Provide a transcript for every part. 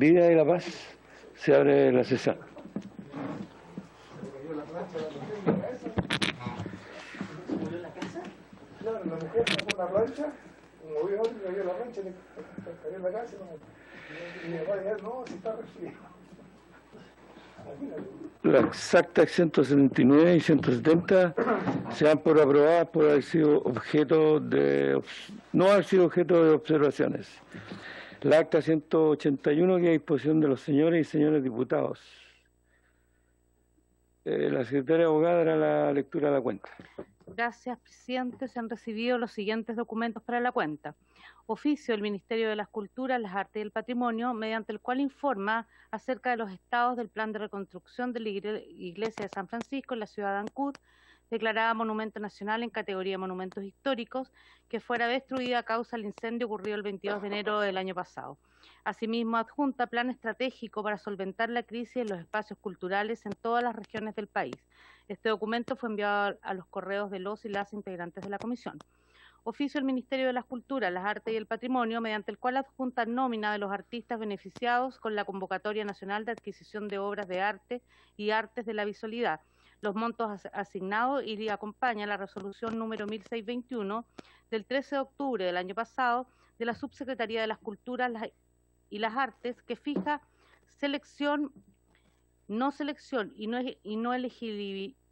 Vida y la Paz, se abre la sesión. Claro, la mujer sacó una plancha, como vio otro que cayó la plancha, le cayó en la casa, y mi papá dijo, no, si está resfriado. Las actas 179 y 170 se dan por aprobadas por haber sido objeto de, no haber sido objeto de observaciones. La acta 181 queda a disposición de los señores y señores diputados. La secretaria abogada hará la lectura de la cuenta. Gracias, presidente. Se han recibido los siguientes documentos para la cuenta. Oficio del Ministerio de las Culturas, las Artes y el Patrimonio, mediante el cual informa acerca de los estados del plan de reconstrucción de la Iglesia de San Francisco en la ciudad de Ancud, declarada Monumento Nacional en categoría de Monumentos Históricos, que fuera destruida a causa del incendio ocurrido el 22 de enero del año pasado. Asimismo, adjunta plan estratégico para solventar la crisis en los espacios culturales en todas las regiones del país. Este documento fue enviado a los correos de los y las integrantes de la comisión. Oficio del Ministerio de las Culturas, las Artes y el Patrimonio, mediante el cual adjunta nómina de los artistas beneficiados con la Convocatoria Nacional de Adquisición de Obras de Arte y Artes de la Visualidad, los montos asignados, y le acompaña la resolución número 1621 del 13 de octubre del año pasado de la Subsecretaría de las Culturas y las Artes, que fija selección, no selección y no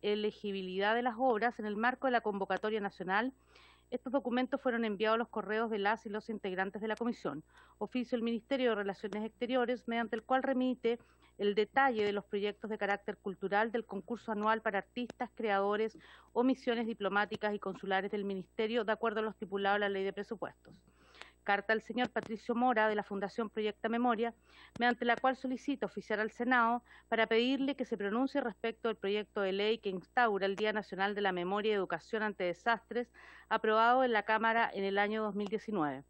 elegibilidad de las obras en el marco de la Convocatoria Nacional. Estos documentos fueron enviados a los correos de las y los integrantes de la comisión. Oficio del Ministerio de Relaciones Exteriores, mediante el cual remite el detalle de los proyectos de carácter cultural del concurso anual para artistas, creadores o misiones diplomáticas y consulares del Ministerio, de acuerdo a lo estipulado en la Ley de Presupuestos. Carta al señor Patricio Mora, de la Fundación Proyecta Memoria, mediante la cual solicita oficiar al Senado para pedirle que se pronuncie respecto del proyecto de ley que instaura el Día Nacional de la Memoria y Educación ante Desastres, aprobado en la Cámara en el año 2019.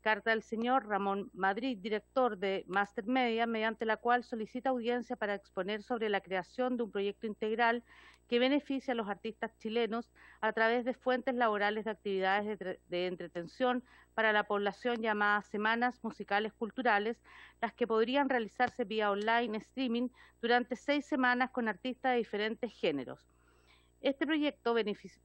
Carta del señor Ramón Madrid, director de Master Media, mediante la cual solicita audiencia para exponer sobre la creación de un proyecto integral que beneficie a los artistas chilenos a través de fuentes laborales de actividades de entretención para la población llamadas Semanas Musicales Culturales, las que podrían realizarse vía online streaming durante 6 semanas con artistas de diferentes géneros. Este proyecto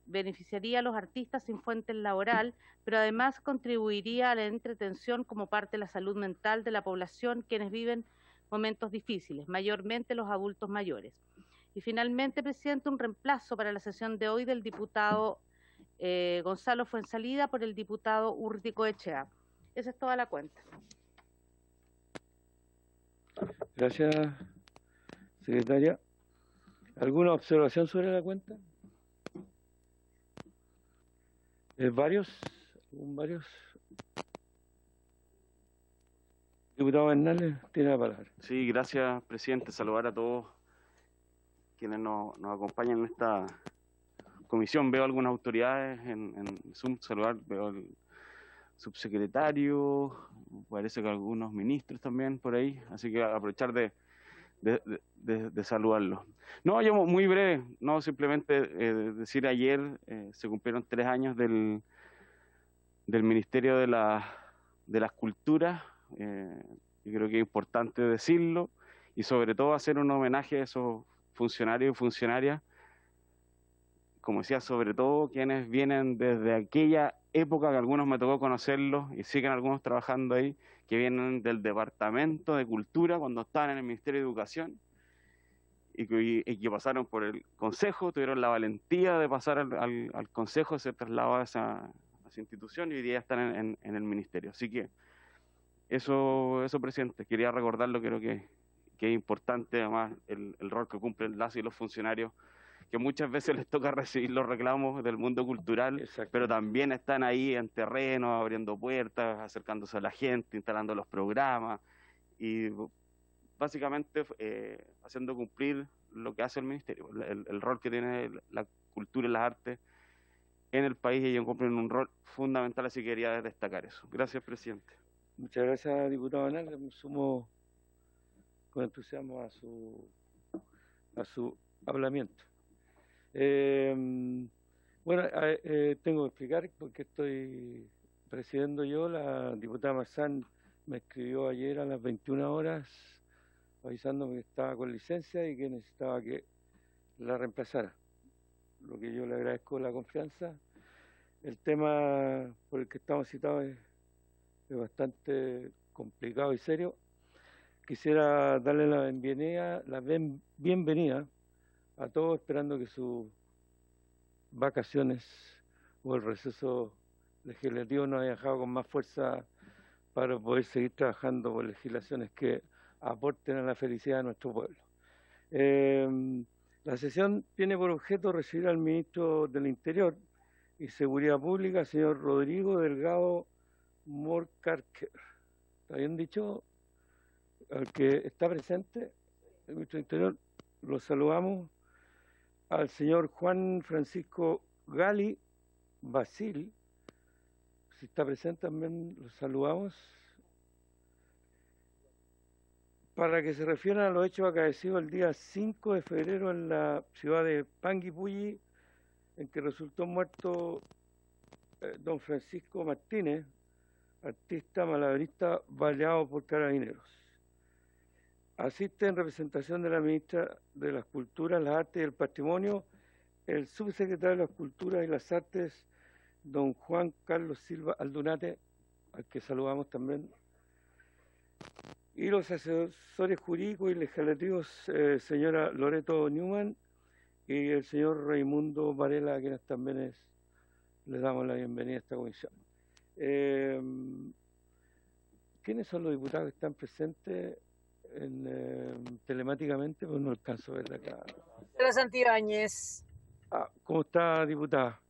beneficiaría a los artistas sin fuente laboral, pero además contribuiría a la entretención como parte de la salud mental de la población, quienes viven momentos difíciles, mayormente los adultos mayores. Y finalmente, presidente, un reemplazo para la sesión de hoy del diputado Gonzalo Fuenzalida por el diputado Úrtico Echea. Esa es toda la cuenta. Gracias, secretaria. ¿Alguna observación sobre la cuenta? ¿Varios? ¿Varios? Diputado Bernales, tiene la palabra. Sí, gracias, presidente. Saludar a todos quienes nos acompañan en esta comisión. Veo algunas autoridades en Zoom, saludar, veo el subsecretario, parece que algunos ministros también por ahí, así que aprovechar de saludarlos. No, yo muy breve, no simplemente decir ayer se cumplieron 3 años del Ministerio de las Culturas, y creo que es importante decirlo, y sobre todo hacer un homenaje a esos funcionarios y funcionarias, como decía, sobre todo quienes vienen desde aquella época, que algunos me tocó conocerlos y siguen algunos trabajando ahí, que vienen del Departamento de Cultura cuando estaban en el Ministerio de Educación y que pasaron por el Consejo, tuvieron la valentía de pasar al Consejo, se trasladó a esa institución y hoy día están en el Ministerio. Así que eso, presidente, quería recordarlo, creo que es importante además el rol que cumplen las y los funcionarios, que muchas veces les toca recibir los reclamos del mundo cultural, pero también están ahí en terreno, abriendo puertas, acercándose a la gente, instalando los programas y básicamente haciendo cumplir lo que hace el Ministerio, el rol que tiene la cultura y las artes en el país, y ellos cumplen un rol fundamental, así que quería destacar eso. Gracias, presidente. Muchas gracias, diputado Bernal. Me sumo con entusiasmo a su hablamiento. Bueno, tengo que explicar porque estoy presidiendo yo. La diputada Marzán me escribió ayer a las 21 horas avisándome que estaba con licencia y que necesitaba que la reemplazara. Lo que yo le agradezco la confianza. El tema por el que estamos citados es bastante complicado y serio. Quisiera darle la bienvenida a todos, esperando que sus vacaciones o el receso legislativo nos haya dejado con más fuerza para poder seguir trabajando por legislaciones que aporten a la felicidad de nuestro pueblo. La sesión tiene por objeto recibir al ministro del Interior y Seguridad Pública, señor Rodrigo Delgado Morcarker. ¿Está bien dicho? Al que está presente, el ministro del Interior, lo saludamos. Al señor Juan Francisco Gali Basil, si está presente también lo saludamos. Para que se refieran a los hechos acaecidos el día 5 de febrero en la ciudad de Panguipulli, en que resultó muerto don Francisco Martínez, artista malabarista baleado por carabineros. Asiste en representación de la ministra de las Culturas, las Artes y el Patrimonio, el subsecretario de las Culturas y las Artes, don Juan Carlos Silva Aldunate, al que saludamos también, y los asesores jurídicos y legislativos, señora Loreto Newman y el señor Raimundo Varela, a quienes también les damos la bienvenida a esta comisión. ¿Quiénes son los diputados que están presentes telemáticamente? Pues no alcanzo a ver acá. Hola, Santibáñez. ¿Cómo está, diputada?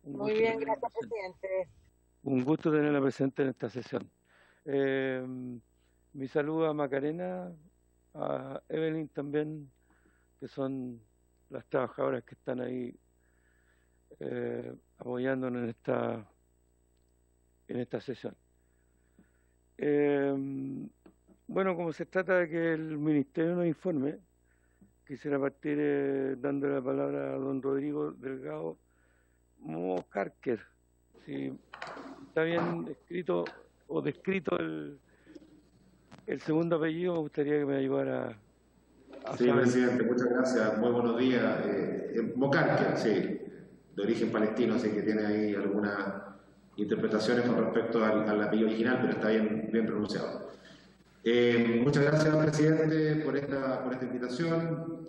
Muy bien, gracias, presidente. Un gusto tenerla presente en esta sesión. Mi saludo a Macarena, a Evelyn también, que son las trabajadoras que están ahí apoyándonos en esta sesión. Bueno, como se trata de que el Ministerio nos informe, quisiera partir dándole la palabra a don Rodrigo Delgado Morcarker. Si está bien escrito o descrito el segundo apellido, me gustaría que me ayudara a Sí, saber. presidente, muchas gracias. Muy buenos días. Morcarker, sí, de origen palestino, así que tiene ahí algunas interpretaciones con respecto al apellido original, pero está bien pronunciado. Muchas gracias, presidente, por esta invitación.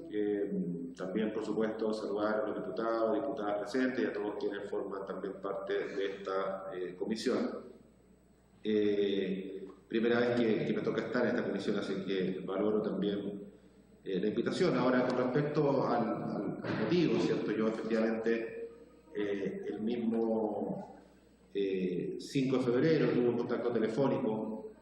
También, por supuesto, saludar a los diputados, diputadas presentes y a todos quienes forman también parte de esta comisión. Primera vez que me toca estar en esta comisión, así que valoro también la invitación. Ahora, con respecto al motivo, ¿cierto? Yo efectivamente el mismo 5 de febrero tuve un contacto telefónico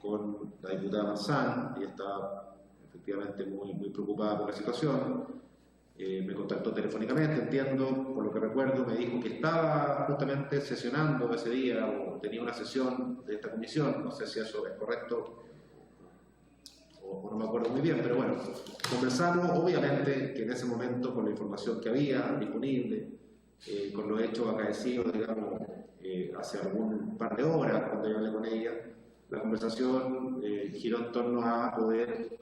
con la diputada Marzán. Ella estaba efectivamente muy preocupada por la situación. Me contactó telefónicamente, entiendo, por lo que recuerdo, me dijo que estaba justamente sesionando ese día o tenía una sesión de esta comisión. No sé si eso es correcto o no me acuerdo muy bien, pero bueno, conversamos, obviamente que en ese momento con la información que había disponible, con los hechos acaecidos, digamos, hace algún par de horas cuando yo hablé con ella, la conversación giró en torno a poder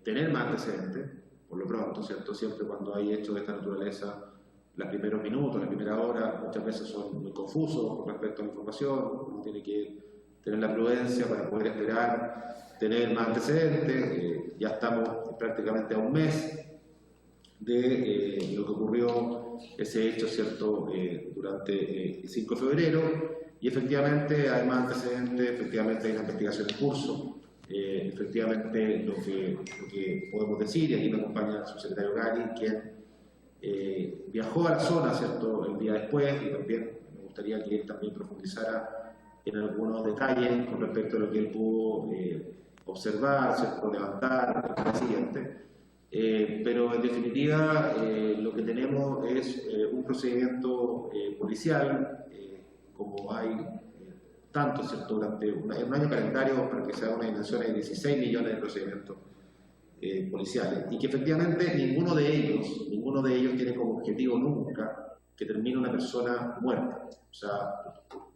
tener más antecedentes, por lo pronto, ¿cierto? Siempre cuando hay hechos de esta naturaleza, los primeros minutos, la primera hora, muchas veces son muy confusos con respecto a la información. Uno tiene que tener la prudencia para poder esperar, tener más antecedentes. Ya estamos prácticamente a un mes de lo que ocurrió ese hecho, ¿cierto?, durante el 5 de febrero, y efectivamente hay más antecedentes, efectivamente hay una investigación en curso. Efectivamente, lo que podemos decir, y aquí me acompaña el subsecretario Gali, quien viajó a la zona, ¿cierto?, el día después, y también me gustaría que él también profundizara en algunos detalles con respecto a lo que él pudo observar, ¿cierto?, levantar, el siguiente. Pero en definitiva, lo que tenemos es un procedimiento policial, como hay tanto, ¿cierto?, durante un año calendario, para que se haga una dimensión, de 16 millones de procedimientos policiales, y que efectivamente ninguno de ellos tiene como objetivo nunca que termine una persona muerta. O sea,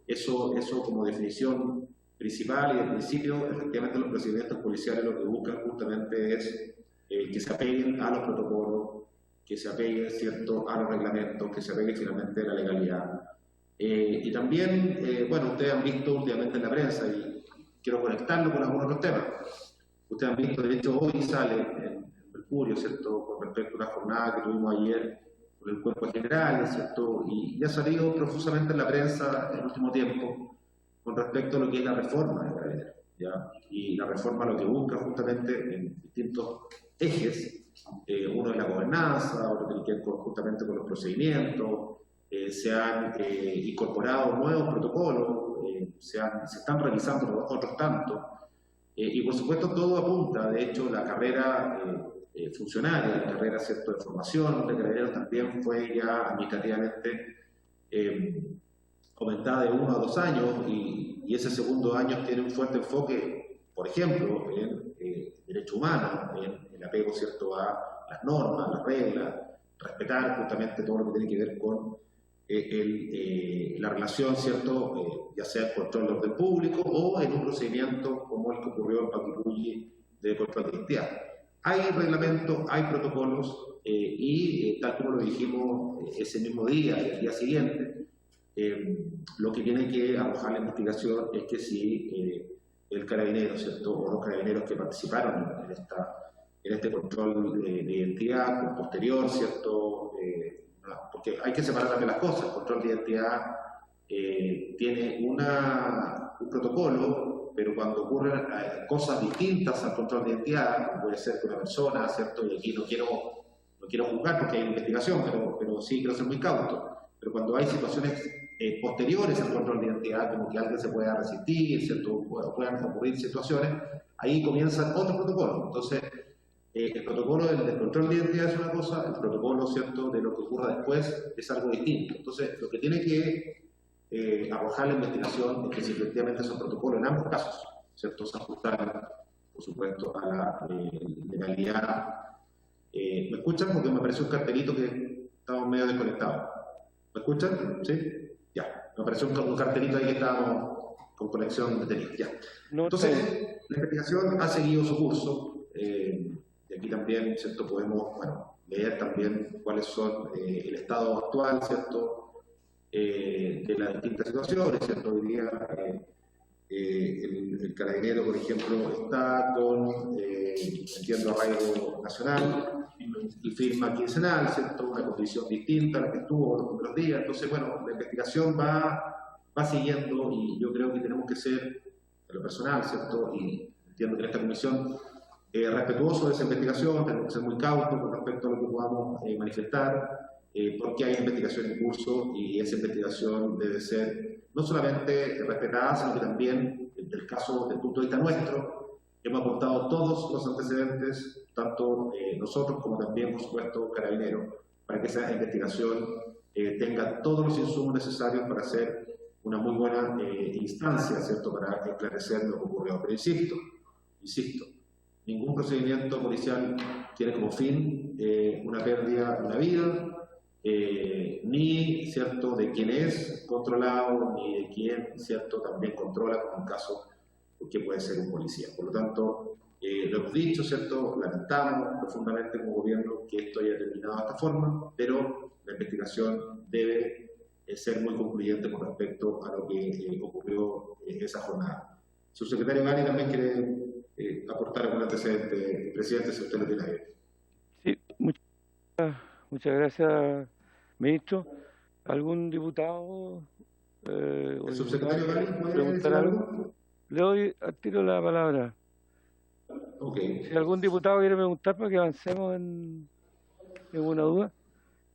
eso como definición principal y de principio, efectivamente los procedimientos policiales lo que buscan justamente es que se apeguen a los protocolos, que se apeguen, ¿cierto?, a los reglamentos, que se apeguen finalmente a la legalidad. Y también, bueno, ustedes han visto últimamente en la prensa, y quiero conectarlo con algunos otros temas, ustedes han visto, de hecho hoy sale en Mercurio, ¿cierto?, con respecto a una jornada que tuvimos ayer con el cuerpo general, ¿cierto?, y ha salido profusamente en la prensa en el último tiempo con respecto a lo que es la reforma de Carabineros, ¿ya? Y la reforma lo que busca justamente en distintos ejes, uno es la gobernanza, otro tiene que ver justamente con los procedimientos, se han incorporado nuevos protocolos, se están revisando otros tantos, y por supuesto todo apunta, de hecho la carrera funcionaria, la carrera, ¿cierto?, de formación de Carabineros también fue ya administrativamente aumentada de 1 a 2 años, y ese segundo año tiene un fuerte enfoque, por ejemplo, en derechos humanos, en el apego, ¿cierto?, a las normas, las reglas, respetar justamente todo lo que tiene que ver con la relación, ¿cierto?, ya sea el control del orden público o en un procedimiento como el que ocurrió en Panguipulli de control de identidad. Hay reglamentos, hay protocolos y tal como lo dijimos ese mismo día y el día siguiente, lo que tiene que arrojar la investigación es que si el carabinero, ¿cierto?, o los carabineros que participaron en este control de identidad con posterior, ¿cierto?, porque hay que separar también las cosas. El control de identidad tiene un protocolo, pero cuando ocurren cosas distintas al control de identidad, como puede ser con una persona, ¿cierto?, y aquí no quiero juzgar porque hay una investigación, pero sí quiero ser muy cauto, pero cuando hay situaciones posteriores al control de identidad, como que alguien se pueda resistir, ¿cierto?, o puedan ocurrir situaciones, ahí comienzan otros protocolos. Entonces, el protocolo del control de identidad es una cosa, el protocolo, ¿cierto?, de lo que ocurra después es algo distinto. Entonces, lo que tiene que arrojar la investigación es que si efectivamente esos protocolos en ambos casos, ¿cierto?, se ajustaran, por supuesto, a la legalidad. ¿Me escuchan? Porque me apareció un cartelito que estamos medio desconectados. ¿Me escuchan? ¿Sí? Ya. Me apareció un cartelito ahí que estábamos con conexión detenida. Ya. Entonces, la investigación ha seguido su curso. Y aquí también, ¿cierto?, podemos, bueno, leer también cuáles son el estado actual, ¿cierto?, de las distintas situaciones, ¿cierto? Hoy día el carabinero, por ejemplo, está con, entiendo, arraigo nacional y firma quincenal, ¿cierto?, una condición distinta a la que estuvo los primeros días. Entonces, bueno, la investigación va siguiendo, y yo creo que tenemos que ser, en lo personal, ¿cierto?, y entiendo que en esta comisión, respetuoso de esa investigación, tenemos que ser muy cautos con respecto a lo que podamos manifestar, porque hay una investigación en curso y esa investigación debe ser no solamente respetada, sino que también, en el caso del punto de vista nuestro, hemos aportado todos los antecedentes, tanto nosotros como también, por supuesto, Carabineros, para que esa investigación tenga todos los insumos necesarios para hacer una muy buena instancia, ¿cierto?, para esclarecer lo que ocurrió. Pero insisto, ningún procedimiento policial tiene como fin una pérdida de una vida, ni, ¿cierto?, de quien es controlado, ni de quien, ¿cierto?, también controla, como un caso que puede ser un policía. Por lo tanto, lo hemos dicho, ¿cierto?, lamentamos profundamente como gobierno que esto haya terminado de esta forma, pero la investigación debe ser muy concluyente con respecto a lo que ocurrió en esa jornada. Subsecretario Gani también quiere aportar algún antecedente, presidente, si usted lo tiene ahí. Sí, muchas gracias, ministro. ¿Algún diputado? ¿El subsecretario Gani puede preguntar algo? Le doy al tiro la palabra. Okay. Si algún diputado quiere preguntar para que avancemos en ninguna duda,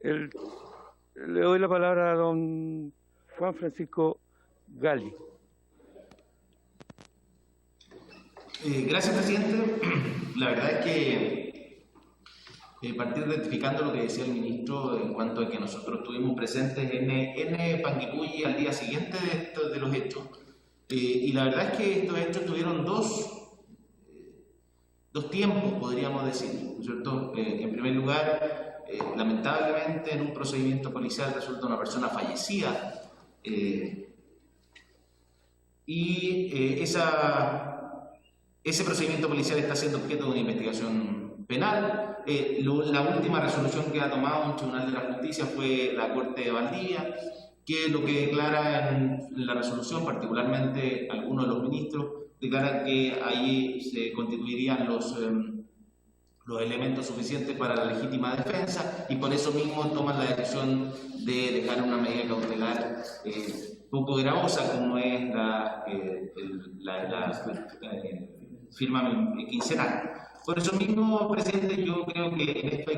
le doy la palabra a don Juan Francisco Gali. Gracias, presidente. La verdad es que partir rectificando lo que decía el ministro en cuanto a que nosotros estuvimos presentes en Panguipulli al día siguiente de los hechos, y la verdad es que estos hechos tuvieron dos tiempos, podríamos decir, ¿cierto? En primer lugar, lamentablemente en un procedimiento policial resulta una persona fallecida y ese procedimiento policial está siendo objeto de una investigación penal. La última resolución que ha tomado un tribunal de la justicia fue la Corte de Valdivia, que lo que declara en la resolución, particularmente algunos de los ministros, declaran que ahí se constituirían los elementos suficientes para la legítima defensa, y por eso mismo toman la decisión de dejar una medida cautelar poco gravosa, como es la firma quincenal. Por eso mismo, presidente, yo creo que en esto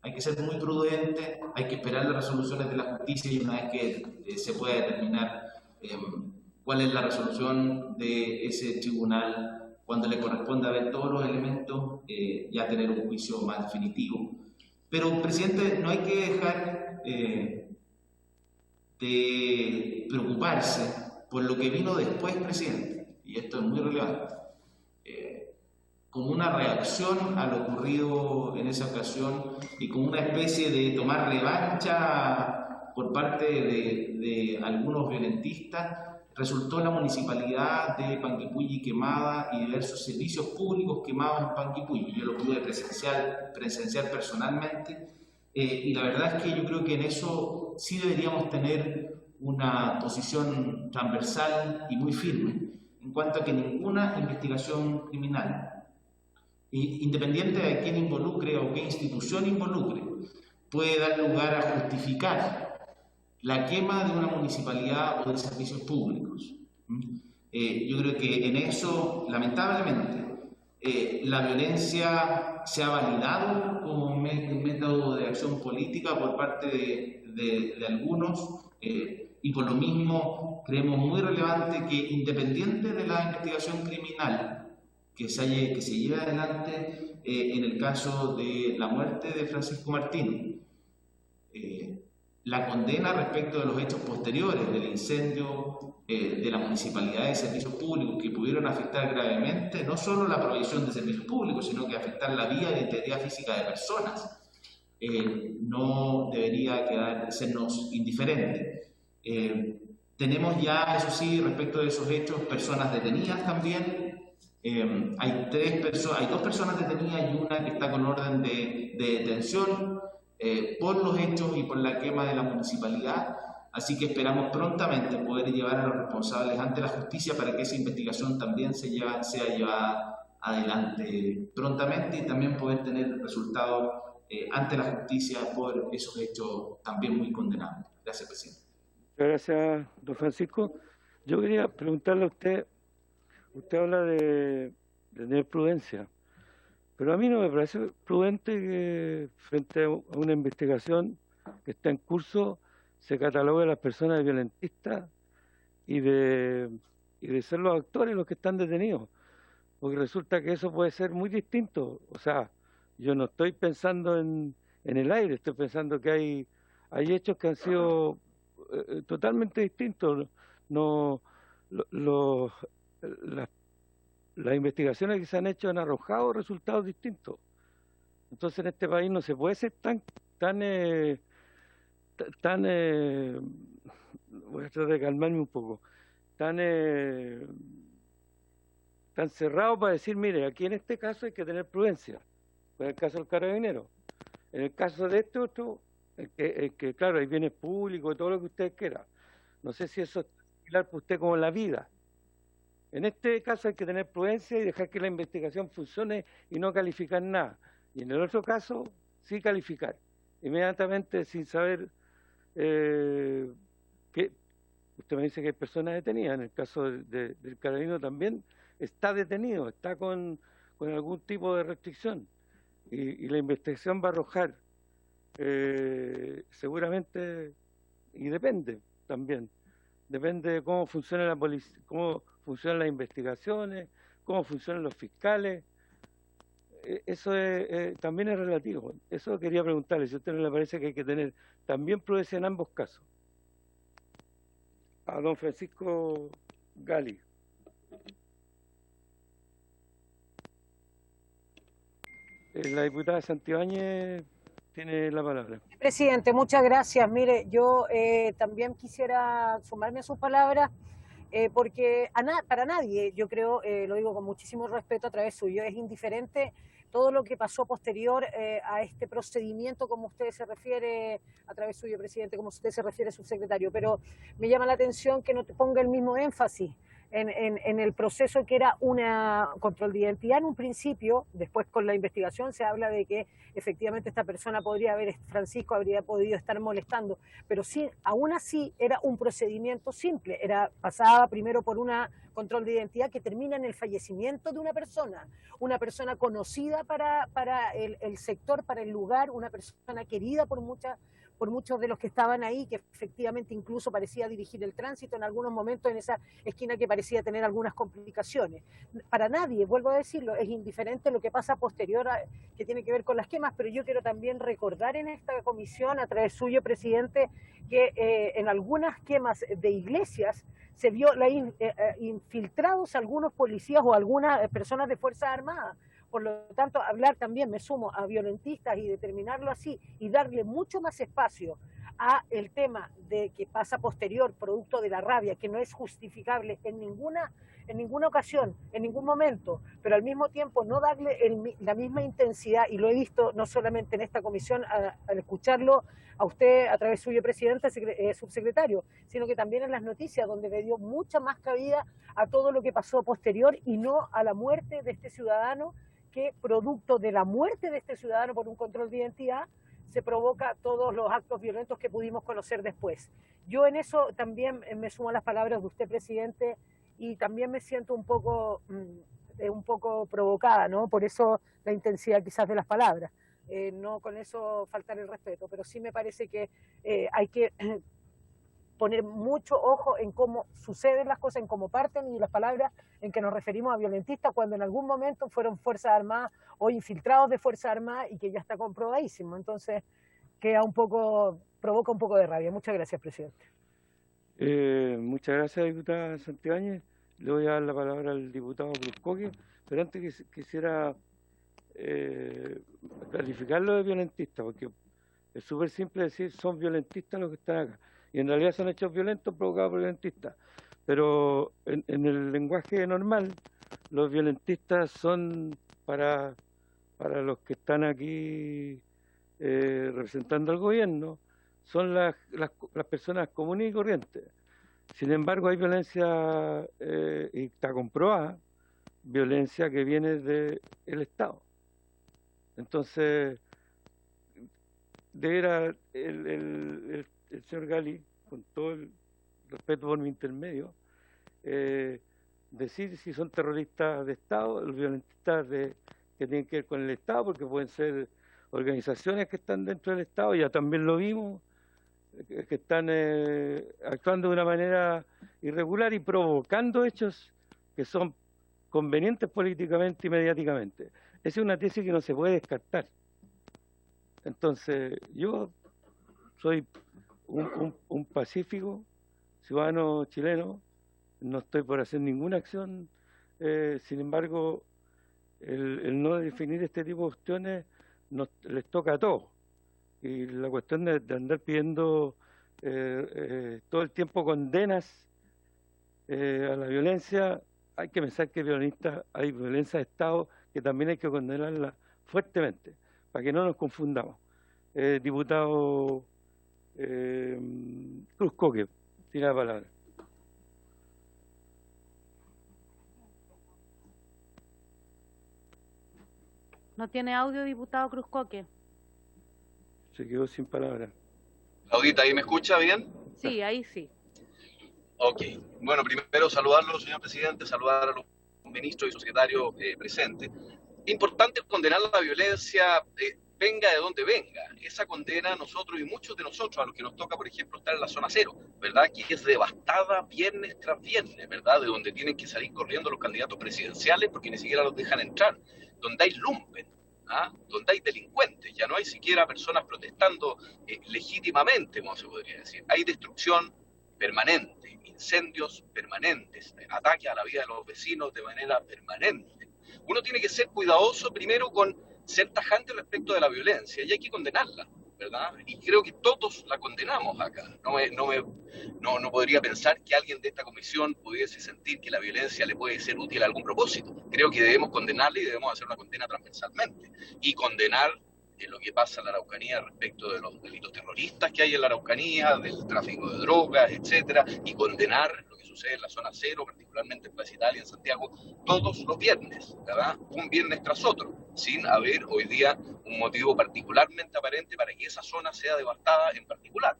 hay que ser muy prudente, hay que esperar las resoluciones de la justicia, y una vez que se pueda determinar cuál es la resolución de ese tribunal, cuando le corresponda ver todos los elementos, ya tener un juicio más definitivo. Pero, presidente, no hay que dejar de preocuparse por lo que vino después, presidente, y esto es muy relevante, como una reacción a lo ocurrido en esa ocasión y como una especie de tomar revancha por parte de algunos violentistas, resultó la municipalidad de Panguipulli quemada y diversos servicios públicos quemados en Panguipulli. Yo lo pude presenciar personalmente, y la verdad es que yo creo que en eso sí deberíamos tener una posición transversal y muy firme en cuanto a que ninguna investigación criminal, independiente de quién involucre o qué institución involucre, puede dar lugar a justificar la quema de una municipalidad o de servicios públicos. Yo creo que en eso, lamentablemente, la violencia se ha validado como un método de acción política por parte de algunos, y por lo mismo creemos muy relevante que, independiente de la investigación criminal que se lleve adelante en el caso de la muerte de Francisco Martín, la condena respecto de los hechos posteriores del incendio de la municipalidad de servicios públicos, que pudieron afectar gravemente no solo la provisión de servicios públicos, sino que afectar la vida y la integridad física de personas, no debería sernos indiferente. Tenemos ya, eso sí, respecto de esos hechos, personas detenidas también. Hay dos personas detenidas y una que está con orden de detención por los hechos y por la quema de la municipalidad. Así que esperamos prontamente poder llevar a los responsables ante la justicia para que esa investigación también sea llevada adelante prontamente, y también poder tener resultados ante la justicia por esos hechos también muy condenables. Gracias, presidente. Gracias, don Francisco. Yo quería preguntarle a usted habla de tener prudencia, pero a mí no me parece prudente que frente a una investigación que está en curso se catalogue a las personas de violentistas y de ser los actores los que están detenidos, porque resulta que eso puede ser muy distinto. O sea, yo no estoy pensando en el aire, estoy pensando que hay hechos que han sido totalmente distintos. Las investigaciones que se han hecho han arrojado resultados distintos. Entonces, en este país no se puede ser tan voy a tratar de calmarme un poco, tan cerrado para decir, mire, aquí en este caso hay que tener prudencia. En el caso del carabinero, en el caso de este otro, que claro, hay bienes públicos, todo lo que usted quiera. No sé si eso es similar para usted como en la vida. En este caso hay que tener prudencia y dejar que la investigación funcione y no calificar nada. Y en el otro caso, sí calificar. Inmediatamente, sin saber que usted me dice que hay personas detenidas. En el caso del carabinero también está detenido, está con algún tipo de restricción. Y la investigación va a arrojar seguramente, y depende también. Depende de cómo funciona la policía, cómo funcionan las investigaciones, cómo funcionan los fiscales. Eso también es relativo. Eso quería preguntarle, si a usted no le parece que hay que tener también prudencia en ambos casos. A don Francisco Gali. La diputada Santibáñez tiene la palabra. Presidente, muchas gracias. Mire, yo también quisiera sumarme a sus palabras porque para nadie, yo creo, lo digo con muchísimo respeto a través suyo, es indiferente todo lo que pasó posterior a este procedimiento, como usted se refiere, a través suyo, presidente, como usted se refiere, subsecretario, pero me llama la atención que no te ponga el mismo énfasis en el proceso que era una control de identidad en un principio. Después con la investigación se habla de que efectivamente esta persona Francisco habría podido estar molestando, pero sí, aún así era un procedimiento simple, pasaba primero por una control de identidad que termina en el fallecimiento de una persona conocida para el sector, para el lugar, una persona querida por muchos de los que estaban ahí, que efectivamente incluso parecía dirigir el tránsito en algunos momentos en esa esquina que parecía tener algunas complicaciones. Para nadie, vuelvo a decirlo, es indiferente lo que pasa posterior que tiene que ver con las quemas, pero yo quiero también recordar en esta comisión, a través suyo, presidente, que en algunas quemas de iglesias se vio infiltrados algunos policías o algunas personas de Fuerzas Armadas. Por lo tanto, hablar también, me sumo a violentistas y determinarlo así y darle mucho más espacio a el tema de que pasa posterior, producto de la rabia, que no es justificable en ninguna ocasión, en ningún momento, pero al mismo tiempo no darle la misma intensidad, y lo he visto no solamente en esta comisión al escucharlo a usted a través suyo, presidente, subsecretario, sino que también en las noticias, donde le dio mucha más cabida a todo lo que pasó posterior y no a la muerte de este ciudadano, que producto de la muerte de este ciudadano por un control de identidad se provoca todos los actos violentos que pudimos conocer después. Yo en eso también me sumo a las palabras de usted, presidente, y también me siento un poco provocada, ¿no? Por eso la intensidad quizás de las palabras. No con eso faltar el respeto, pero sí me parece que hay que poner mucho ojo en cómo suceden las cosas, en cómo parten y las palabras en que nos referimos a violentistas, cuando en algún momento fueron Fuerzas Armadas o infiltrados de Fuerzas Armadas, y que ya está comprobadísimo. Entonces provoca un poco de rabia. Muchas gracias, presidente. Muchas gracias, diputada Santibáñez. Le voy a dar la palabra al diputado Cruzcoque, pero antes quisiera calificarlo de violentista, porque es súper simple decir son violentistas los que están acá, y en realidad son hechos violentos provocados por violentistas, pero en el lenguaje normal los violentistas son para los que están aquí representando al gobierno, son las personas comunes y corrientes. Sin embargo, hay violencia, y está comprobada, violencia que viene del Estado. Entonces, deberá el señor Gali, con todo el respeto por mi intermedio, decir si son terroristas de Estado, los violentistas que tienen que ver con el Estado, porque pueden ser organizaciones que están dentro del Estado, ya también lo vimos, que están actuando de una manera irregular y provocando hechos que son convenientes políticamente y mediáticamente. Esa es una tesis que no se puede descartar. Entonces, yo soy un pacífico ciudadano chileno, no estoy por hacer ninguna acción, sin embargo, el no definir este tipo de cuestiones les toca a todos. Y la cuestión de andar pidiendo todo el tiempo condenas a la violencia, hay que pensar que hay violencia de Estado que también hay que condenarla fuertemente, para que no nos confundamos. Diputado Cruzcoque, tiene la palabra. No tiene audio, diputado Cruzcoque. Se quedó sin palabras. Claudita, ¿ahí me escucha bien? Sí, ahí sí. Ok. Bueno, primero saludarlo, señor presidente, saludar a los ministros y secretarios presentes. Importante condenar la violencia, venga de donde venga. Esa condena a nosotros y muchos de nosotros, a los que nos toca, por ejemplo, estar en la zona cero, ¿verdad? Que es devastada viernes tras viernes, ¿verdad? De donde tienen que salir corriendo los candidatos presidenciales porque ni siquiera los dejan entrar. Donde hay lumpen, donde hay delincuentes, ya no hay siquiera personas protestando legítimamente, como se podría decir. Hay destrucción permanente, incendios permanentes, ataques a la vida de los vecinos de manera permanente. Uno tiene que ser cuidadoso primero con ser tajante respecto de la violencia, y hay que condenarla. ¿verdad? Y creo que todos la condenamos acá. No podría pensar que alguien de esta comisión pudiese sentir que la violencia le puede ser útil a algún propósito. Creo que debemos condenarla y debemos hacer una condena transversalmente. Y condenar lo que pasa en la Araucanía respecto de los delitos terroristas que hay en la Araucanía, del tráfico de drogas, etcétera, y condenar lo que sucede en la zona cero, particularmente en Plaza Italia, en Santiago, todos los viernes, ¿verdad? Un viernes tras otro, sin haber hoy día un motivo particularmente aparente para que esa zona sea devastada en particular.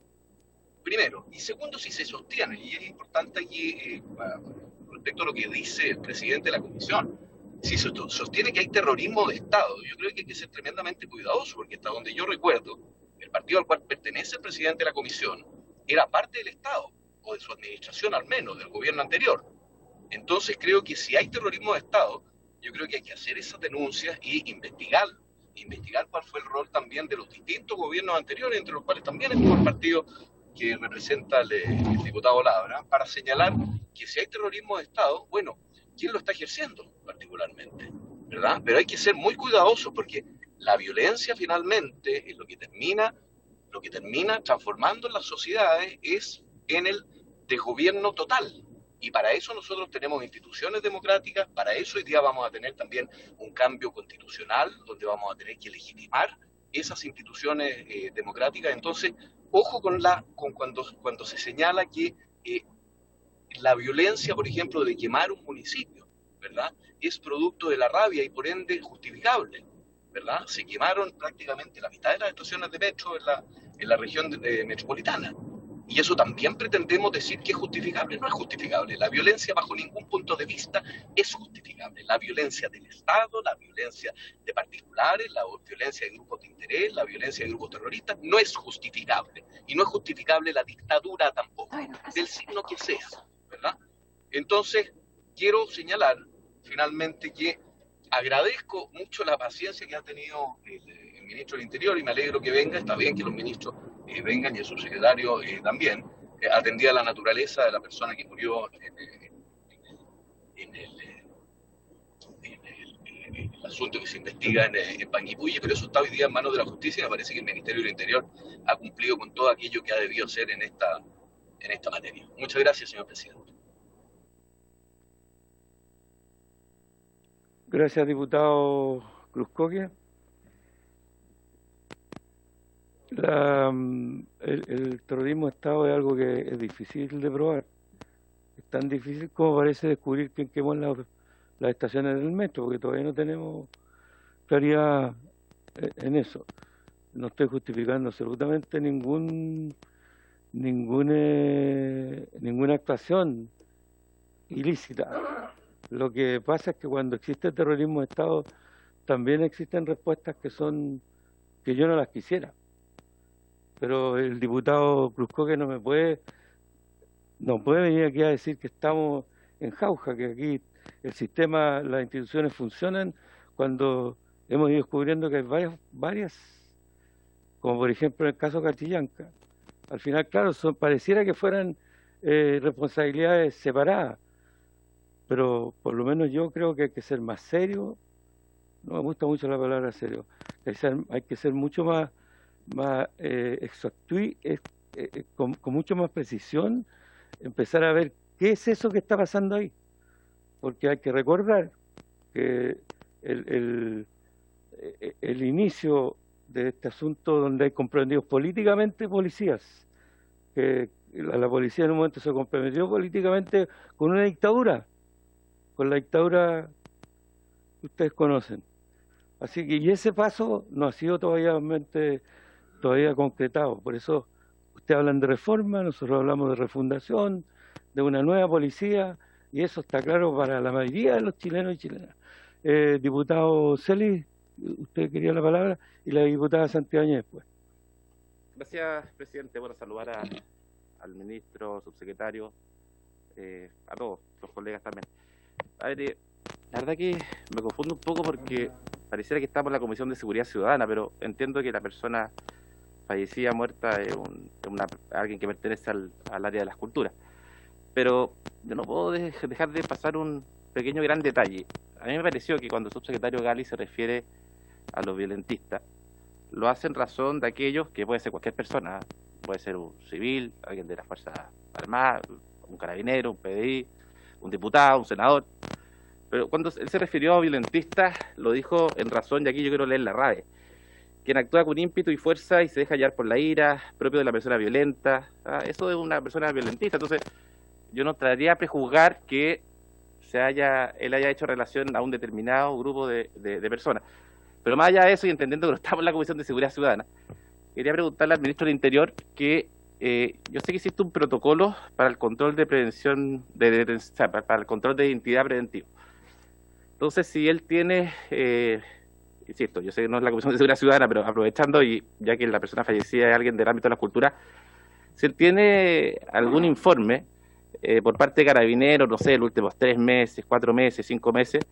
Primero. Y segundo, si se sostiene, y es importante aquí, respecto a lo que dice el presidente de la comisión, si se sostiene que hay terrorismo de Estado, yo creo que hay que ser tremendamente cuidadoso, porque hasta donde yo recuerdo, el partido al cual pertenece el presidente de la comisión era parte del Estado, o de su administración al menos, del gobierno anterior. Entonces creo que si hay terrorismo de Estado, yo creo que hay que hacer esas denuncias y investigar cuál fue el rol también de los distintos gobiernos anteriores, entre los cuales también estuvo el partido que representa el diputado Labra, para señalar que si hay terrorismo de Estado, bueno, ¿quién lo está ejerciendo particularmente? ¿Verdad? Pero hay que ser muy cuidadosos porque la violencia finalmente es lo que termina transformando en las sociedades es en el desgobierno total. Y para eso nosotros tenemos instituciones democráticas, para eso hoy día vamos a tener también un cambio constitucional donde vamos a tener que legitimar esas instituciones democráticas. Entonces, ojo con cuando se señala que la violencia, por ejemplo, de quemar un municipio, ¿verdad?, es producto de la rabia y por ende justificable, ¿verdad? Se quemaron prácticamente la mitad de las estaciones de metro en la región metropolitana. Y eso también pretendemos decir que es justificable. No es justificable. La violencia bajo ningún punto de vista es justificable. La violencia del Estado, la violencia de particulares, la violencia de grupos de interés, la violencia de grupos terroristas no es justificable. Y no es justificable la dictadura tampoco, del signo que sea, ¿verdad? Entonces, quiero señalar finalmente que agradezco mucho la paciencia que ha tenido el ministro del Interior y me alegro que venga. Está bien que los ministros vengan y el subsecretario también, atendida la naturaleza de la persona que murió en el asunto que se investiga en Panguipulli, pero eso está hoy día en manos de la justicia y me parece que el Ministerio del Interior ha cumplido con todo aquello que ha debido hacer en esta materia. Muchas gracias, señor presidente. Gracias, diputado Cruzcoque. El terrorismo de Estado es algo que es difícil de probar. Es tan difícil como parece descubrir quién quemó las estaciones del metro, porque todavía no tenemos claridad en eso. No estoy justificando absolutamente ninguna actuación ilícita. Lo que pasa es que cuando existe terrorismo de Estado, también existen respuestas que yo no las quisiera. Pero el diputado Cruzcoque no puede venir aquí a decir que estamos en jauja, que aquí el sistema, las instituciones funcionan cuando hemos ido descubriendo que hay varias, como por ejemplo en el caso Catrillanca. Al final, claro, pareciera que fueran responsabilidades separadas, pero por lo menos yo creo que hay que ser más serio. No me gusta mucho la palabra serio. Hay que ser mucho más con mucho más precisión, empezar a ver qué es eso que está pasando ahí. Porque hay que recordar que el inicio de este asunto donde hay comprendidos políticamente policías, que la policía en un momento se comprometió políticamente con una dictadura, con la dictadura que ustedes conocen. Así que, y ese paso no ha sido todavía concretado. Por eso ustedes hablan de reforma, nosotros hablamos de refundación, de una nueva policía, y eso está claro para la mayoría de los chilenos y chilenas. Diputado Celis, usted quería la palabra, y la diputada Santibáñez después. Gracias, presidente. Bueno, saludar al ministro, subsecretario, a todos los colegas también. A ver, la verdad que me confundo un poco porque pareciera que estamos en la Comisión de Seguridad Ciudadana, pero entiendo que la persona fallecida, muerta, es alguien que pertenece al área de las culturas. Pero yo no puedo dejar de pasar un pequeño gran detalle. A mí me pareció que cuando el subsecretario Gali se refiere a los violentistas, lo hace en razón de aquellos, que puede ser cualquier persona, puede ser un civil, alguien de las Fuerzas Armadas, un carabinero, un PDI, un diputado, un senador. Pero cuando él se refirió a violentistas, lo dijo en razón, y aquí yo quiero leer la RAE, quien actúa con ímpetu y fuerza y se deja llevar por la ira, propio de la persona violenta. Eso es una persona violentista. Entonces, yo no trataría a prejuzgar que él haya hecho relación a un determinado grupo de personas. Pero más allá de eso, y entendiendo que no estamos en la Comisión de Seguridad Ciudadana, quería preguntarle al ministro del Interior que yo sé que existe un protocolo para el control de prevención, para el control de identidad preventivo. Entonces, si él tiene, insisto, yo sé que no es la Comisión de Seguridad Ciudadana, pero aprovechando, y ya que la persona fallecida es alguien del ámbito de la cultura, si él tiene algún informe por parte de Carabineros, no sé, los últimos 3 meses, 4 meses, 5 meses,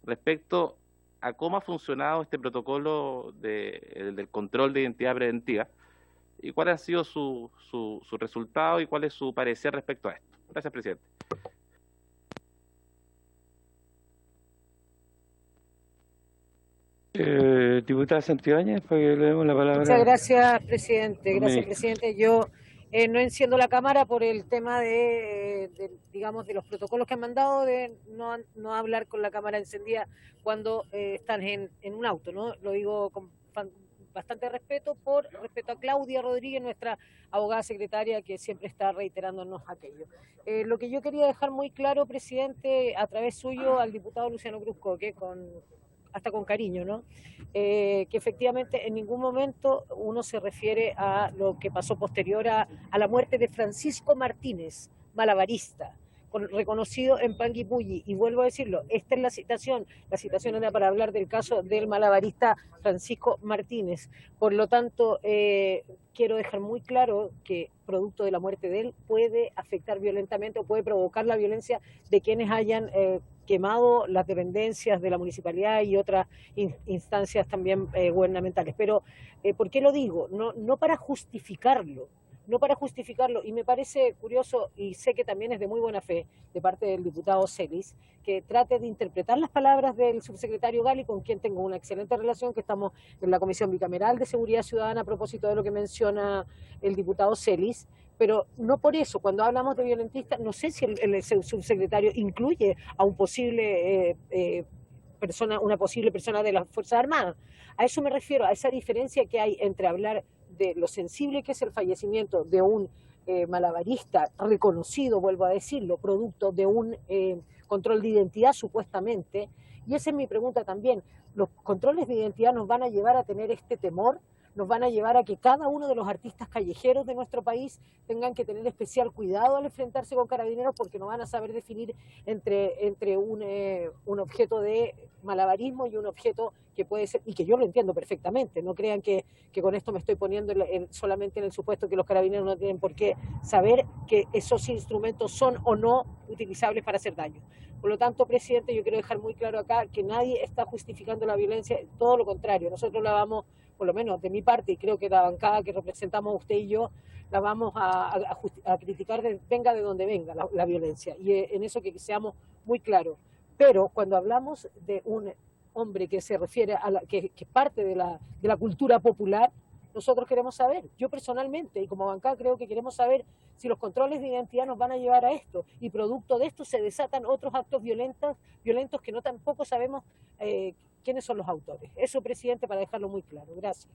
respecto a cómo ha funcionado este protocolo del control de identidad preventiva y cuál ha sido su resultado y cuál es su parecer respecto a esto. Gracias, presidente. Diputada Santibáñez, para que le demos la palabra. Muchas gracias, presidente. Gracias, Ministro. presidente. Yo no enciendo la cámara por el tema digamos, de los protocolos que han mandado de no hablar con la cámara encendida cuando están en un auto, ¿no? Lo digo con bastante respeto a Claudia Rodríguez, nuestra abogada secretaria, que siempre está reiterándonos aquello. Lo que yo quería dejar muy claro, presidente, a través suyo al diputado Luciano Cruzco, que hasta con cariño, ¿no? Que efectivamente en ningún momento uno se refiere a lo que pasó posterior a la muerte de Francisco Martínez, malabarista, reconocido en Panguipulli. Y vuelvo a decirlo, esta es la citación era para hablar del caso del malabarista Francisco Martínez. Por lo tanto, quiero dejar muy claro que producto de la muerte de él puede afectar violentamente o puede provocar la violencia de quienes hayan quemado las dependencias de la municipalidad y otras instancias también gubernamentales. Pero, ¿por qué lo digo? No para justificarlo, y me parece curioso, y sé que también es de muy buena fe de parte del diputado Celis, que trate de interpretar las palabras del subsecretario Gali, con quien tengo una excelente relación, que estamos en la Comisión Bicameral de Seguridad Ciudadana a propósito de lo que menciona el diputado Celis, pero no por eso, cuando hablamos de violentistas, no sé si el subsecretario incluye a un posible una posible persona de las Fuerzas Armadas. A eso me refiero, a esa diferencia que hay entre hablar de lo sensible que es el fallecimiento de un malabarista reconocido, vuelvo a decirlo, producto de un control de identidad supuestamente, y esa es mi pregunta también. ¿Los controles de identidad nos van a llevar a tener este temor? ¿Nos van a llevar a que cada uno de los artistas callejeros de nuestro país tengan que tener especial cuidado al enfrentarse con carabineros porque no van a saber definir entre un objeto de malabarismo y un objeto que puede ser, y que yo lo entiendo perfectamente, no crean que con esto me estoy poniendo solamente en el supuesto que los carabineros no tienen por qué saber que esos instrumentos son o no utilizables para hacer daño. Por lo tanto, presidente, yo quiero dejar muy claro acá que nadie está justificando la violencia, todo lo contrario, nosotros la vamos, por lo menos de mi parte, y creo que la bancada que representamos usted y yo, la vamos a criticar, venga de donde venga la violencia, y en eso que seamos muy claros. Pero cuando hablamos de un hombre que se refiere que parte de la cultura popular, nosotros queremos saber, yo personalmente y como bancada creo que queremos saber si los controles de identidad nos van a llevar a esto, y producto de esto se desatan otros actos violentos que no tampoco sabemos quiénes son los autores. Eso, presidente, para dejarlo muy claro. Gracias.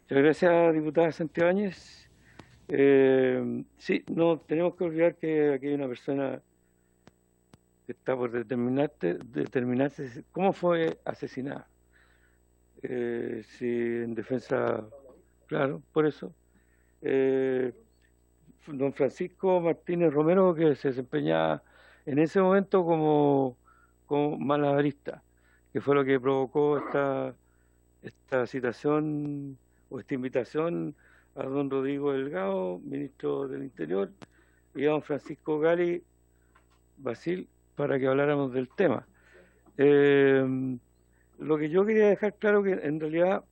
Muchas gracias, diputada Santibáñez. Sí, no tenemos que olvidar que aquí hay una persona que está por determinarse cómo fue asesinada. Si en defensa, claro, por eso. Don Francisco Martínez Romero, que se desempeñaba en ese momento como malabarista, que fue lo que provocó esta citación o esta invitación a don Rodrigo Delgado, ministro del Interior, y a don Francisco Gali Basil, para que habláramos del tema. Lo que yo quería dejar claro que en realidad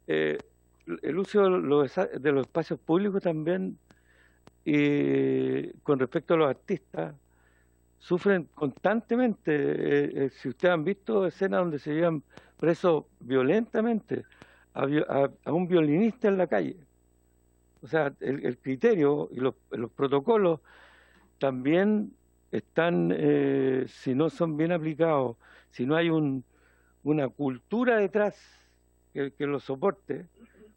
el uso de los espacios públicos también, y con respecto a los artistas, sufren constantemente. Si ustedes han visto escenas donde se llevan presos violentamente a un violinista en la calle. O sea, el criterio y los protocolos también están, si no son bien aplicados, si no hay una cultura detrás que lo soporte,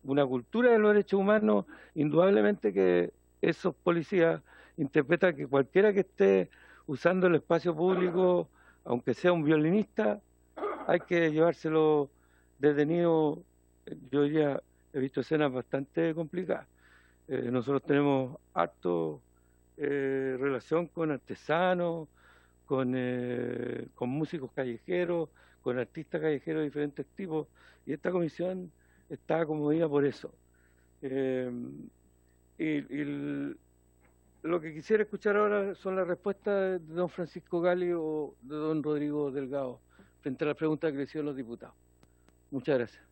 una cultura de los derechos humanos, indudablemente que esos policías interpretan que cualquiera que esté usando el espacio público, aunque sea un violinista, hay que llevárselo detenido. Yo ya he visto escenas bastante complicadas. Nosotros tenemos harto relación con artesanos, con músicos callejeros, con artistas callejeros de diferentes tipos, y esta comisión está conmovida por eso. Lo que quisiera escuchar ahora son las respuestas de don Francisco Gali o de don Rodrigo Delgado frente a las preguntas que le hicieron los diputados. Muchas gracias.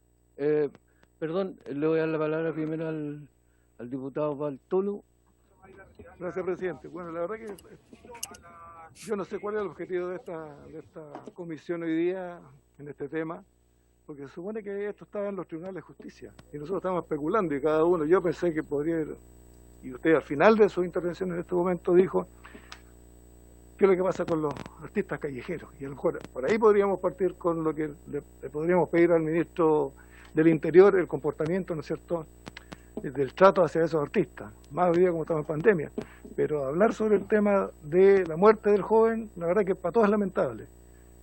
Perdón, le voy a dar la palabra primero al diputado Bartolo. Gracias, presidente. Bueno, la verdad que yo no sé cuál es el objetivo de esta comisión hoy día en este tema, porque se supone que esto estaba en los tribunales de justicia y nosotros estamos especulando y cada uno, yo pensé que podría ir, y usted al final de su intervención en este momento dijo qué es lo que pasa con los artistas callejeros, y a lo mejor por ahí podríamos partir con lo que le podríamos pedir al ministro del Interior, el comportamiento, ¿no es cierto?, del trato hacia esos artistas, más hoy día como estamos en pandemia. Pero hablar sobre el tema de la muerte del joven, la verdad que para todos es lamentable.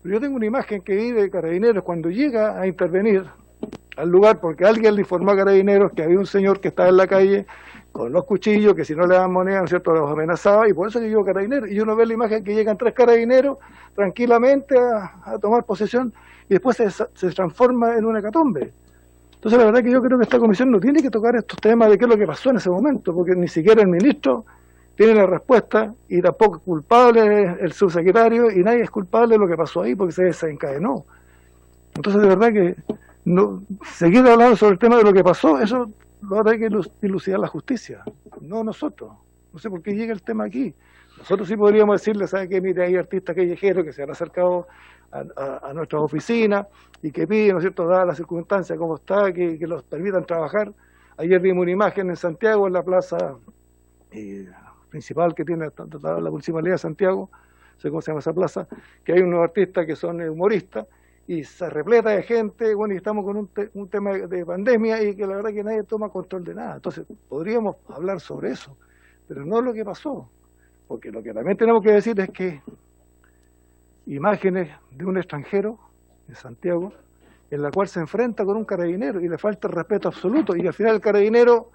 Pero yo tengo una imagen que vi de Carabineros cuando llega a intervenir al lugar, porque alguien le informó a Carabineros que había un señor que estaba en la calle con los cuchillos, que si no le daban moneda, ¿no es cierto?, los amenazaba, y por eso que llegó Carabineros. Y uno ve la imagen que llegan 3 carabineros tranquilamente a tomar posesión, y después se transforma en una hecatombe. Entonces la verdad que yo creo que esta comisión no tiene que tocar estos temas de qué es lo que pasó en ese momento, porque ni siquiera el ministro tiene la respuesta, y tampoco es culpable el subsecretario, y nadie es culpable de lo que pasó ahí porque se desencadenó. Entonces de verdad que no, seguir hablando sobre el tema de lo que pasó, eso lo habrá que dilucidar la justicia, no nosotros. No sé por qué llega el tema aquí. Nosotros sí podríamos decirle, ¿sabe qué? Mire, hay artistas callejeros que se han acercado a nuestras oficinas y que piden, ¿no es cierto?, dadas las circunstancias, cómo está, que los permitan trabajar. Ayer vimos una imagen en Santiago, en la plaza principal que tiene la Municipalidad de Santiago, no sé cómo se llama esa plaza, que hay unos artistas que son humoristas, y se repleta de gente, bueno, y estamos con un tema de pandemia y que la verdad que nadie toma control de nada. Entonces, podríamos hablar sobre eso, pero no lo que pasó, porque lo que también tenemos que decir es que imágenes de un extranjero en Santiago, en la cual se enfrenta con un carabinero y le falta el respeto absoluto, y al final el carabinero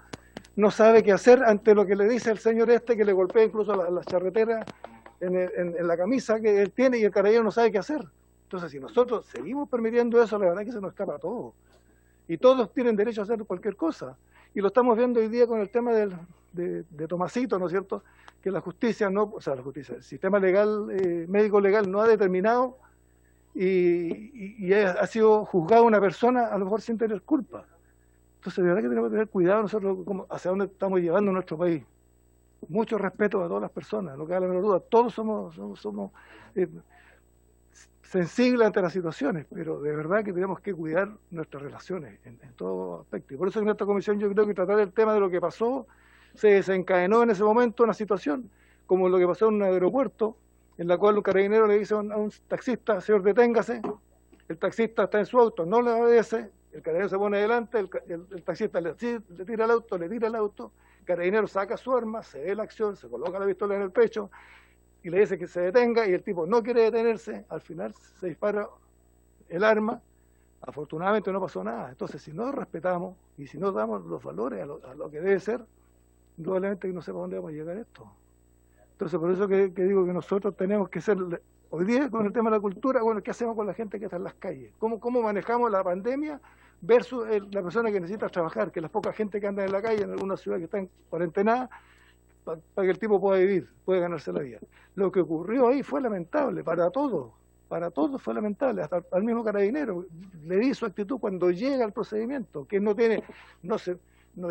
no sabe qué hacer ante lo que le dice el señor que le golpea incluso las charreteras en la camisa que él tiene, y el carabinero no sabe qué hacer. Entonces, si nosotros seguimos permitiendo eso, la verdad es que se nos escapa todo. Y todos tienen derecho a hacer cualquier cosa. Y lo estamos viendo hoy día con el tema de Tomasito, ¿no es cierto?, que la justicia no, o sea, la justicia, el sistema legal, médico legal no ha determinado y ha sido juzgada una persona a lo mejor sin tener culpa. Entonces, de verdad que tenemos que tener cuidado nosotros hacia dónde estamos llevando nuestro país. Mucho respeto a todas las personas, no queda la menor duda. Todos somos sensibles ante las situaciones, pero de verdad que tenemos que cuidar nuestras relaciones en todo aspecto. Y por eso en esta comisión yo creo que tratar el tema de lo que pasó, se desencadenó en ese momento una situación como lo que pasó en un aeropuerto, en la cual un carabinero le dice a un taxista, señor, deténgase, el taxista está en su auto, no le obedece, el carabinero se pone adelante, el taxista le tira el auto, el carabinero saca su arma, se ve la acción, se coloca la pistola en el pecho y le dice que se detenga, y el tipo no quiere detenerse, al final se dispara el arma, afortunadamente no pasó nada. Entonces, si no respetamos y si no damos los valores a lo que debe ser, indudablemente no sé para dónde vamos a llegar esto. Entonces, por eso que digo que nosotros tenemos que ser, hoy día con el tema de la cultura, bueno, ¿qué hacemos con la gente que está en las calles? ¿Cómo manejamos la pandemia versus la persona que necesita trabajar, que la poca gente que anda en la calle en alguna ciudad que está en cuarentena, para que el tipo pueda vivir, pueda ganarse la vida? Lo que ocurrió ahí fue lamentable, para todos fue lamentable, hasta al mismo carabinero le di su actitud cuando llega al procedimiento, que no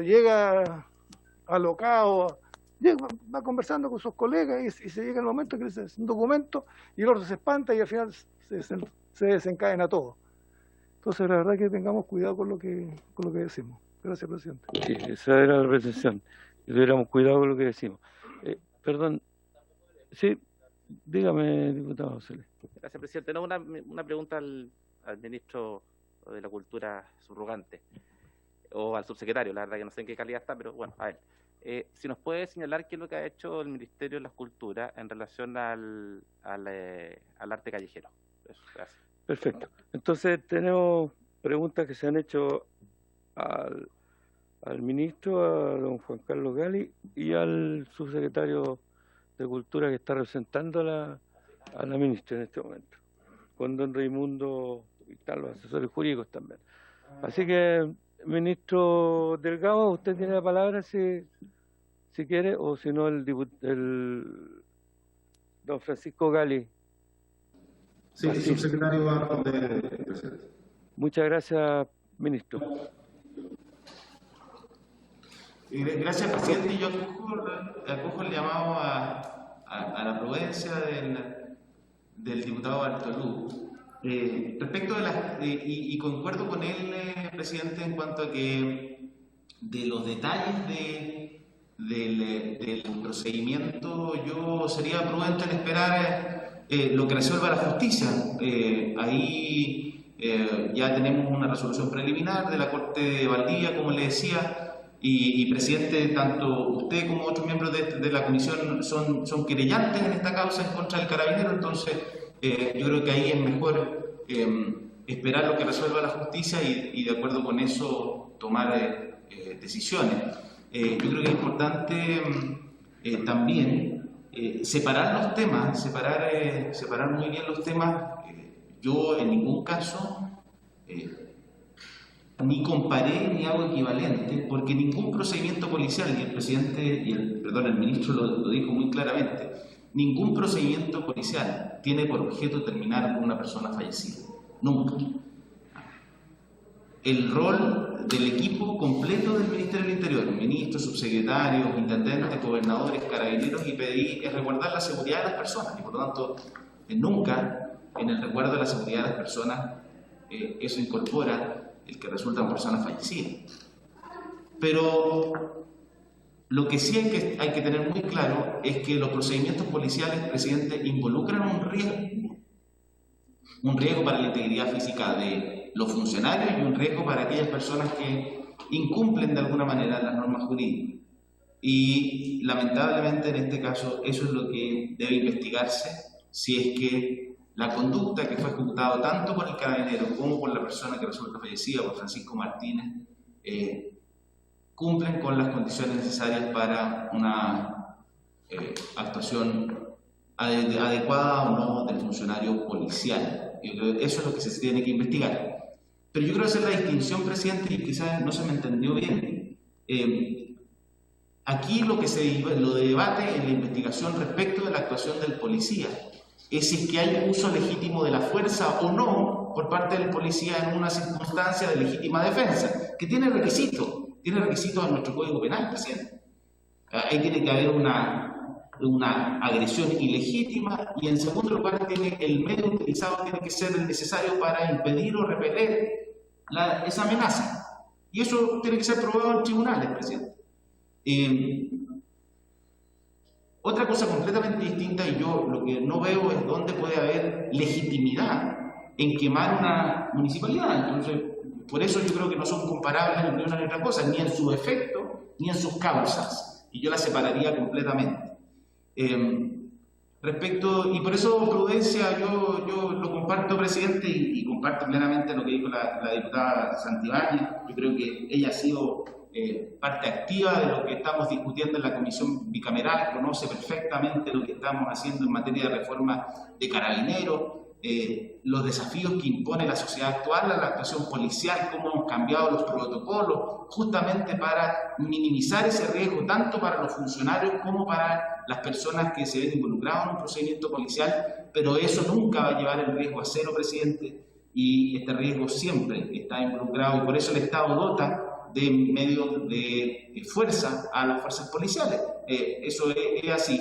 llega alocado, va conversando con sus colegas y se llega el momento que le dice un documento y el otro se espanta y al final se desencadena todo. Entonces, la verdad que tengamos cuidado con lo que decimos. Gracias, presidente. Sí, esa era la precisión. Que tuviéramos cuidado con lo que decimos. Perdón. Sí, dígame, diputado José Luis. Gracias, presidente. No, una pregunta al ministro de la Cultura subrogante, o al subsecretario, la verdad que no sé en qué calidad está, pero bueno, a él. Si nos puede señalar qué es lo que ha hecho el Ministerio de las Culturas en relación al arte callejero. Eso, gracias. Perfecto. Entonces tenemos preguntas que se han hecho al ministro, a don Juan Carlos Gali, y al subsecretario de Cultura que está representando a la ministra en este momento, con don Raimundo y tal, los asesores jurídicos también. Así que, ministro Delgado, usted tiene la palabra si quiere, o si no el don Francisco Gali. Sí, el subsecretario va a responder, presidente. Muchas gracias, ministro. Gracias, presidente. Yo acojo el llamado a la prudencia del diputado Bartolú. Respecto y concuerdo con él, presidente, en cuanto a que de los detalles del procedimiento, yo sería prudente en esperar lo que resuelva la justicia. Ahí ya tenemos una resolución preliminar de la Corte de Valdivia, como le decía. Y presidente, tanto usted como otros miembros de la comisión son querellantes en esta causa en contra del carabinero, entonces yo creo que ahí es mejor esperar lo que resuelva la justicia y de acuerdo con eso tomar decisiones. Yo creo que es importante también separar los temas, separar muy bien los temas. Yo en ningún caso ni comparé ni hago equivalente, porque ningún procedimiento policial, y el presidente, el ministro lo dijo muy claramente, ningún procedimiento policial tiene por objeto terminar con una persona fallecida. Nunca. El rol del equipo completo del Ministerio del Interior, ministros, subsecretarios, intendentes, gobernadores, carabineros y PDI, es resguardar la seguridad de las personas, y por lo tanto, nunca en el resguardo de la seguridad de las personas eso incorpora el que resultan personas fallecidas. Pero lo que sí hay que tener muy claro es que los procedimientos policiales, presidente, involucran un riesgo para la integridad física de los funcionarios y un riesgo para aquellas personas que incumplen de alguna manera las normas jurídicas. Y lamentablemente en este caso eso es lo que debe investigarse, si es que la conducta que fue ejecutada tanto por el carabinero como por la persona que resulta fallecida, por Francisco Martínez, cumplen con las condiciones necesarias para una actuación adecuada o no del funcionario policial. Eso es lo que se tiene que investigar. Pero yo quiero hacer la distinción, presidente, y quizás no se me entendió bien. Aquí lo debate en la investigación respecto de la actuación del policía es si es que hay un uso legítimo de la fuerza o no por parte del policía en una circunstancia de legítima defensa, que tiene requisitos en nuestro Código Penal, presidente. Ahí tiene que haber una agresión ilegítima y en segundo lugar el medio utilizado tiene que ser el necesario para impedir o repeler esa amenaza. Y eso tiene que ser probado en tribunales, presidente. Otra cosa completamente distinta, y yo lo que no veo es dónde puede haber legitimidad en quemar una municipalidad. Entonces, por eso yo creo que no son comparables ni una ni otra cosa, ni en su efecto, ni en sus causas. Y yo las separaría completamente. Y por eso, prudencia, yo lo comparto, presidente, y comparto plenamente lo que dijo la diputada Santibáñez. Yo creo que ella ha sido parte activa de lo que estamos discutiendo en la comisión bicameral, conoce perfectamente lo que estamos haciendo en materia de reforma de carabineros, los desafíos que impone la sociedad actual a la actuación policial, cómo hemos cambiado los protocolos, justamente para minimizar ese riesgo tanto para los funcionarios como para las personas que se ven involucradas en un procedimiento policial, pero eso nunca va a llevar el riesgo a cero, presidente, y este riesgo siempre está involucrado, y por eso el Estado dota de medios de fuerza a las fuerzas policiales. Eso es así.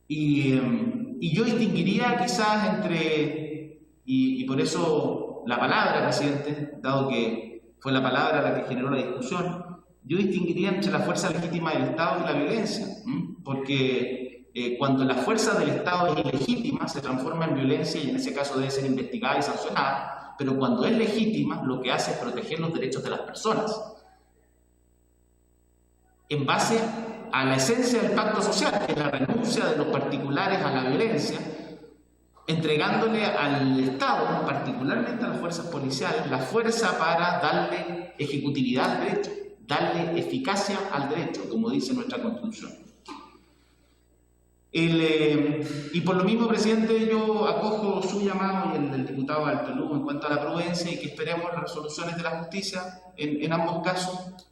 Y yo distinguiría quizás entre, y por eso la palabra, presidente, dado que fue la palabra la que generó la discusión, yo distinguiría entre la fuerza legítima del Estado y la violencia, porque cuando la fuerza del Estado es ilegítima, se transforma en violencia y en ese caso debe ser investigada y sancionada, pero cuando es legítima, lo que hace es proteger los derechos de las personas, en base a la esencia del pacto social, que es la renuncia de los particulares a la violencia, entregándole al Estado, particularmente a las fuerzas policiales, la fuerza para darle ejecutividad al derecho, darle eficacia al derecho, como dice nuestra Constitución. Y por lo mismo, presidente, yo acojo su llamado y el del diputado Altolú en cuanto a la prudencia y que esperemos las resoluciones de la justicia en ambos casos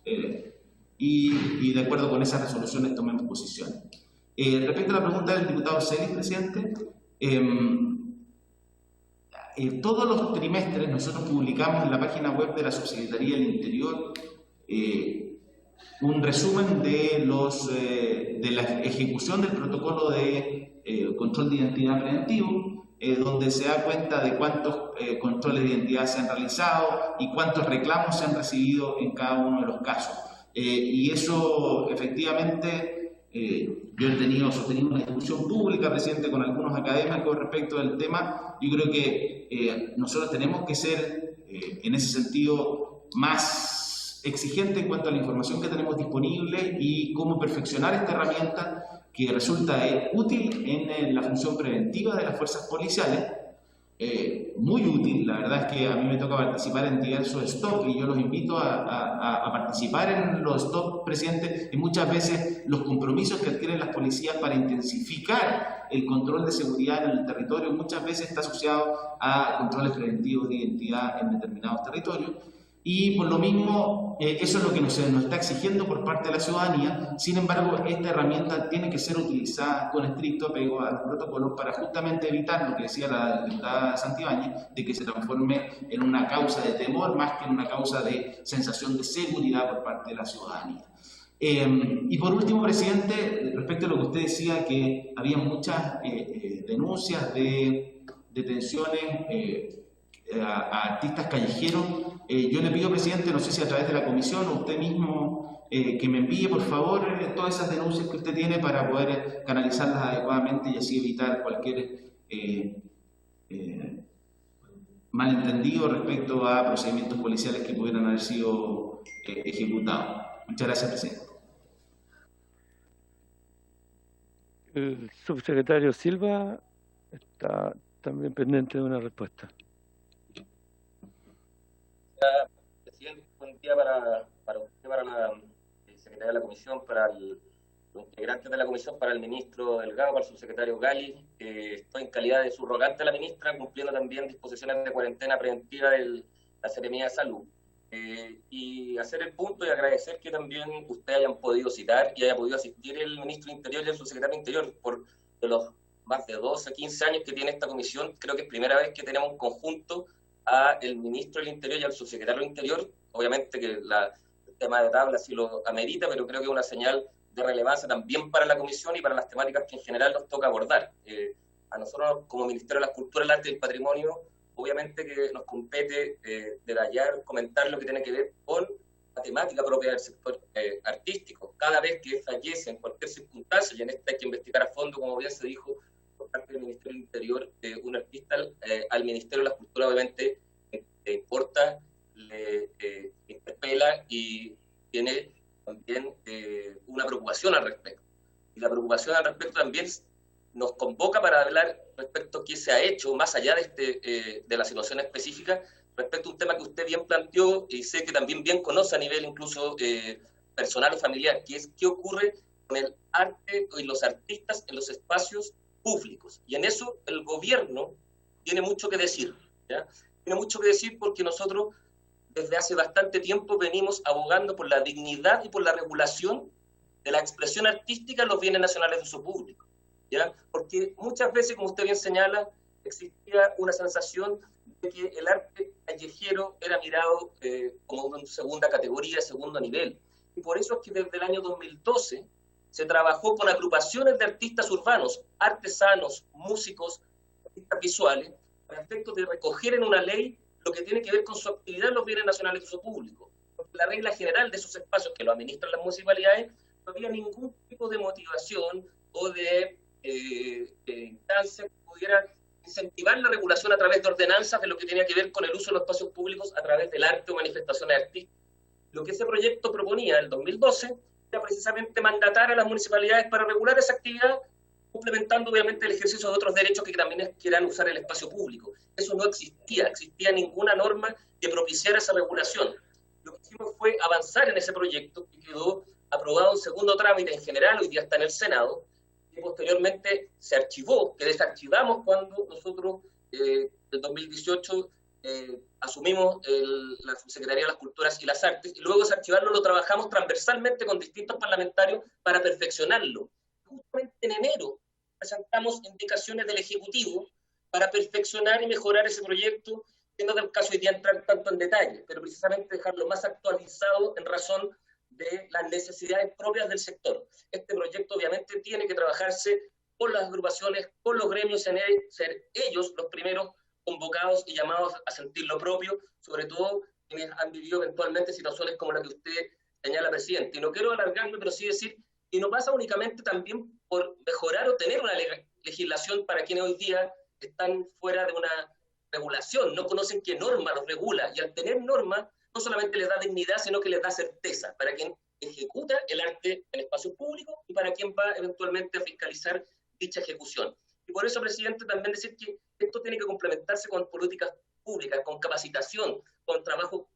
y de acuerdo con esas resoluciones tomemos posición. Respecto a la pregunta del diputado Celis, presidente, todos los trimestres nosotros publicamos en la página web de la Subsecretaría del Interior un resumen de la ejecución del protocolo de control de identidad preventivo, donde se da cuenta de cuántos controles de identidad se han realizado y cuántos reclamos se han recibido en cada uno de los casos. Y eso efectivamente... yo he sostenido una discusión pública, presidente, con algunos académicos respecto del tema. Yo creo que nosotros tenemos que ser, en ese sentido, más exigentes en cuanto a la información que tenemos disponible y cómo perfeccionar esta herramienta que resulta útil en la función preventiva de las fuerzas policiales. Muy útil, la verdad es que a mí me toca participar en diversos stops y yo los invito a participar en los stops, presidente, y muchas veces los compromisos que adquieren las policías para intensificar el control de seguridad en el territorio muchas veces está asociado a controles preventivos de identidad en determinados territorios. Y por lo mismo, eso es lo que nos está exigiendo por parte de la ciudadanía. Sin embargo, esta herramienta tiene que ser utilizada con estricto apego a los protocolos para justamente evitar lo que decía la diputada Santibáñez, de que se transforme en una causa de temor más que en una causa de sensación de seguridad por parte de la ciudadanía. Y por último, presidente, respecto a lo que usted decía, que había muchas denuncias de detenciones a artistas callejeros. Yo le pido, presidente, no sé si a través de la comisión o usted mismo, que me envíe, por favor, todas esas denuncias que usted tiene para poder canalizarlas adecuadamente y así evitar cualquier malentendido respecto a procedimientos policiales que pudieran haber sido ejecutados. Muchas gracias, presidente. El subsecretario Silva está también pendiente de una respuesta. Presidente, buen día para usted, para la secretaria de la comisión, para los integrantes de la comisión, para el ministro Delgado, para el subsecretario Gali. Estoy en calidad de subrogante a la ministra, cumpliendo también disposiciones de cuarentena preventiva de la Seremía de Salud. Y hacer el punto y agradecer que también ustedes hayan podido citar y haya podido asistir el ministro del Interior y el subsecretario del Interior por los más de 12, 15 años que tiene esta comisión. Creo que es primera vez que tenemos un conjunto a el ministro del Interior y al subsecretario del Interior. Obviamente que el tema de tabla sí lo amerita, pero creo que es una señal de relevancia también para la comisión y para las temáticas que en general nos toca abordar. A nosotros, como Ministerio de la Cultura, el Arte y el Patrimonio, obviamente que nos compete detallar, comentar lo que tiene que ver con la temática propia del sector artístico. Cada vez que fallece en cualquier circunstancia, y en esta hay que investigar a fondo, como bien se dijo por parte del Ministerio del Interior, un artista al Ministerio de la Cultura obviamente le importa, le interpela y tiene también una preocupación al respecto. Y la preocupación al respecto también nos convoca para hablar respecto a qué se ha hecho, más allá de la situación específica, respecto a un tema que usted bien planteó y sé que también bien conoce a nivel incluso personal o familiar, que es qué ocurre con el arte y los artistas en los espacios públicos. Y en eso el gobierno tiene mucho que decir, ¿ya? Tiene mucho que decir porque nosotros desde hace bastante tiempo venimos abogando por la dignidad y por la regulación de la expresión artística en los bienes nacionales de uso público, ¿ya? Porque muchas veces, como usted bien señala, existía una sensación de que el arte callejero era mirado como una segunda categoría, segundo nivel. Y por eso es que desde el año 2012 se trabajó con agrupaciones de artistas urbanos, artesanos, músicos, artistas visuales, para efectos de recoger en una ley lo que tiene que ver con su actividad en los bienes nacionales de uso público. Porque la regla general de esos espacios que lo administran las municipalidades no había ningún tipo de motivación o de instancia que pudiera incentivar la regulación a través de ordenanzas de lo que tenía que ver con el uso de los espacios públicos a través del arte o manifestaciones artísticas. Lo que ese proyecto proponía en el 2012 era precisamente mandatar a las municipalidades para regular esa actividad, complementando obviamente el ejercicio de otros derechos que también quieran usar el espacio público. Eso no existía ninguna norma que propiciara esa regulación. Lo que hicimos fue avanzar en ese proyecto que quedó aprobado en segundo trámite en general, hoy día está en el Senado, y posteriormente se archivó, que desarchivamos cuando nosotros en 2018 asumimos la Subsecretaría de las Culturas y las Artes, y luego de desarchivarlo lo trabajamos transversalmente con distintos parlamentarios para perfeccionarlo. Justamente en enero presentamos indicaciones del Ejecutivo para perfeccionar y mejorar ese proyecto, que no es el caso hoy día entrar tanto en detalle, pero precisamente dejarlo más actualizado en razón de las necesidades propias del sector. Este proyecto obviamente tiene que trabajarse con las agrupaciones, con los gremios, en ser ellos los primeros convocados y llamados a sentir lo propio, sobre todo quienes han vivido eventualmente situaciones como la que usted señala, presidente. Y no quiero alargarme, pero sí decir que no pasa únicamente también por mejorar o tener una legislación para quienes hoy día están fuera de una regulación, no conocen qué norma los regula, y al tener normas no solamente les da dignidad, sino que les da certeza para quien ejecuta el arte en espacios públicos y para quien va eventualmente a fiscalizar dicha ejecución. Y por eso, presidente, también decir que esto tiene que complementarse con políticas públicas, con capacitación, con trabajo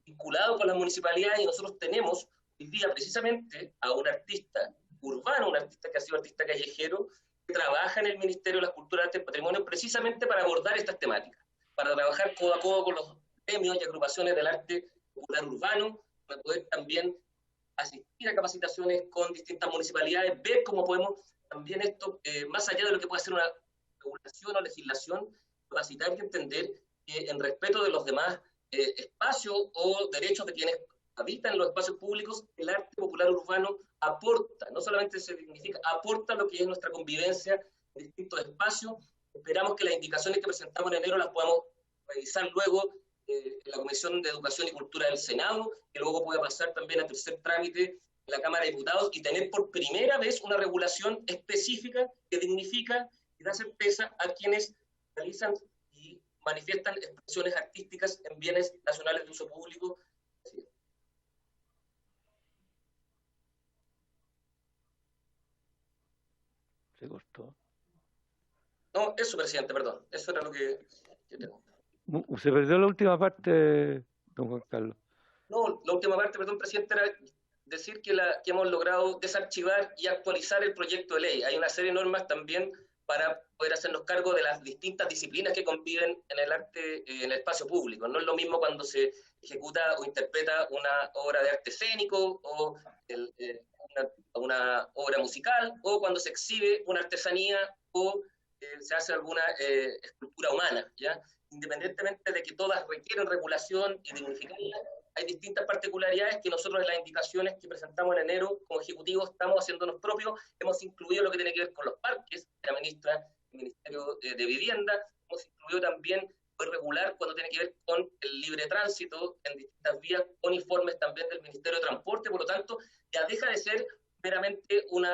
vinculado con las municipalidades, y nosotros tenemos hoy día precisamente a un artista urbano, un artista que ha sido artista callejero, que trabaja en el Ministerio de las Culturas, Arte y Patrimonio precisamente para abordar estas temáticas, para trabajar codo a codo con los gremios y agrupaciones del arte popular urbano, para poder también asistir a capacitaciones con distintas municipalidades, ver cómo podemos también esto, más allá de lo que puede ser una regulación o legislación, capacitar y entender que en respeto de los demás espacios o derechos de quienes habitan en los espacios públicos, el arte popular urbano aporta, no solamente se dignifica, aporta lo que es nuestra convivencia en distintos espacios. Esperamos que las indicaciones que presentamos en enero las podamos revisar luego en la Comisión de Educación y Cultura del Senado, que luego pueda pasar también a tercer trámite en la Cámara de Diputados y tener por primera vez una regulación específica que dignifica y da certeza a quienes realizan y manifiestan expresiones artísticas en bienes nacionales de uso público. Se cortó. No, eso, presidente, perdón. Eso era lo que tengo. Se perdió la última parte, don Juan Carlos. No, la última parte, perdón, presidente, era decir que hemos logrado desarchivar y actualizar el proyecto de ley. Hay una serie de normas también para poder hacernos cargo de las distintas disciplinas que conviven en el arte, en el espacio público. No es lo mismo cuando se ejecuta o interpreta una obra de arte escénico o una obra musical, o cuando se exhibe una artesanía o se hace alguna escultura humana, ¿ya? Independientemente de que todas requieren regulación y dignificación, hay distintas particularidades que nosotros en las indicaciones que presentamos en enero como Ejecutivo estamos haciéndonos propios. Hemos incluido lo que tiene que ver con los parques, que administra el Ministerio de Vivienda. Hemos incluido también regular cuando tiene que ver con el libre tránsito en distintas vías, con informes también del Ministerio de Transporte. Por lo tanto, ya deja de ser meramente un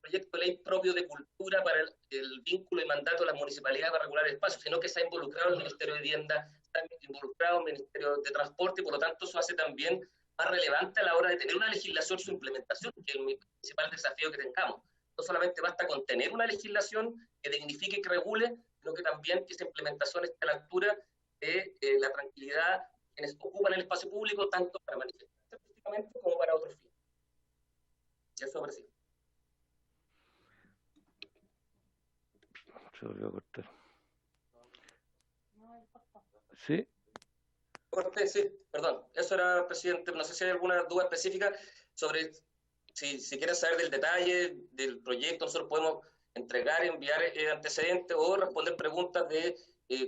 proyecto de ley propio de cultura para el vínculo y mandato de las municipalidades para regular el espacio, sino que se ha involucrado el Ministerio de Vivienda, está involucrado el Ministerio de Transporte, y por lo tanto eso hace también más relevante a la hora de tener una legislación, su implementación, que es el principal desafío que tengamos. No solamente basta con tener una legislación que dignifique y que regule, sino que también que esa implementación esté a la altura de la tranquilidad de quienes ocupan el espacio público, tanto para manifestarse artísticamente como para otros fines. Eso, presidente. Se volvió a cortar. ¿Sí? Corté, sí, perdón. Eso era, presidente. No sé si hay alguna duda específica sobre si quieren saber del detalle del proyecto. Nosotros podemos entregar, enviar antecedentes o responder preguntas de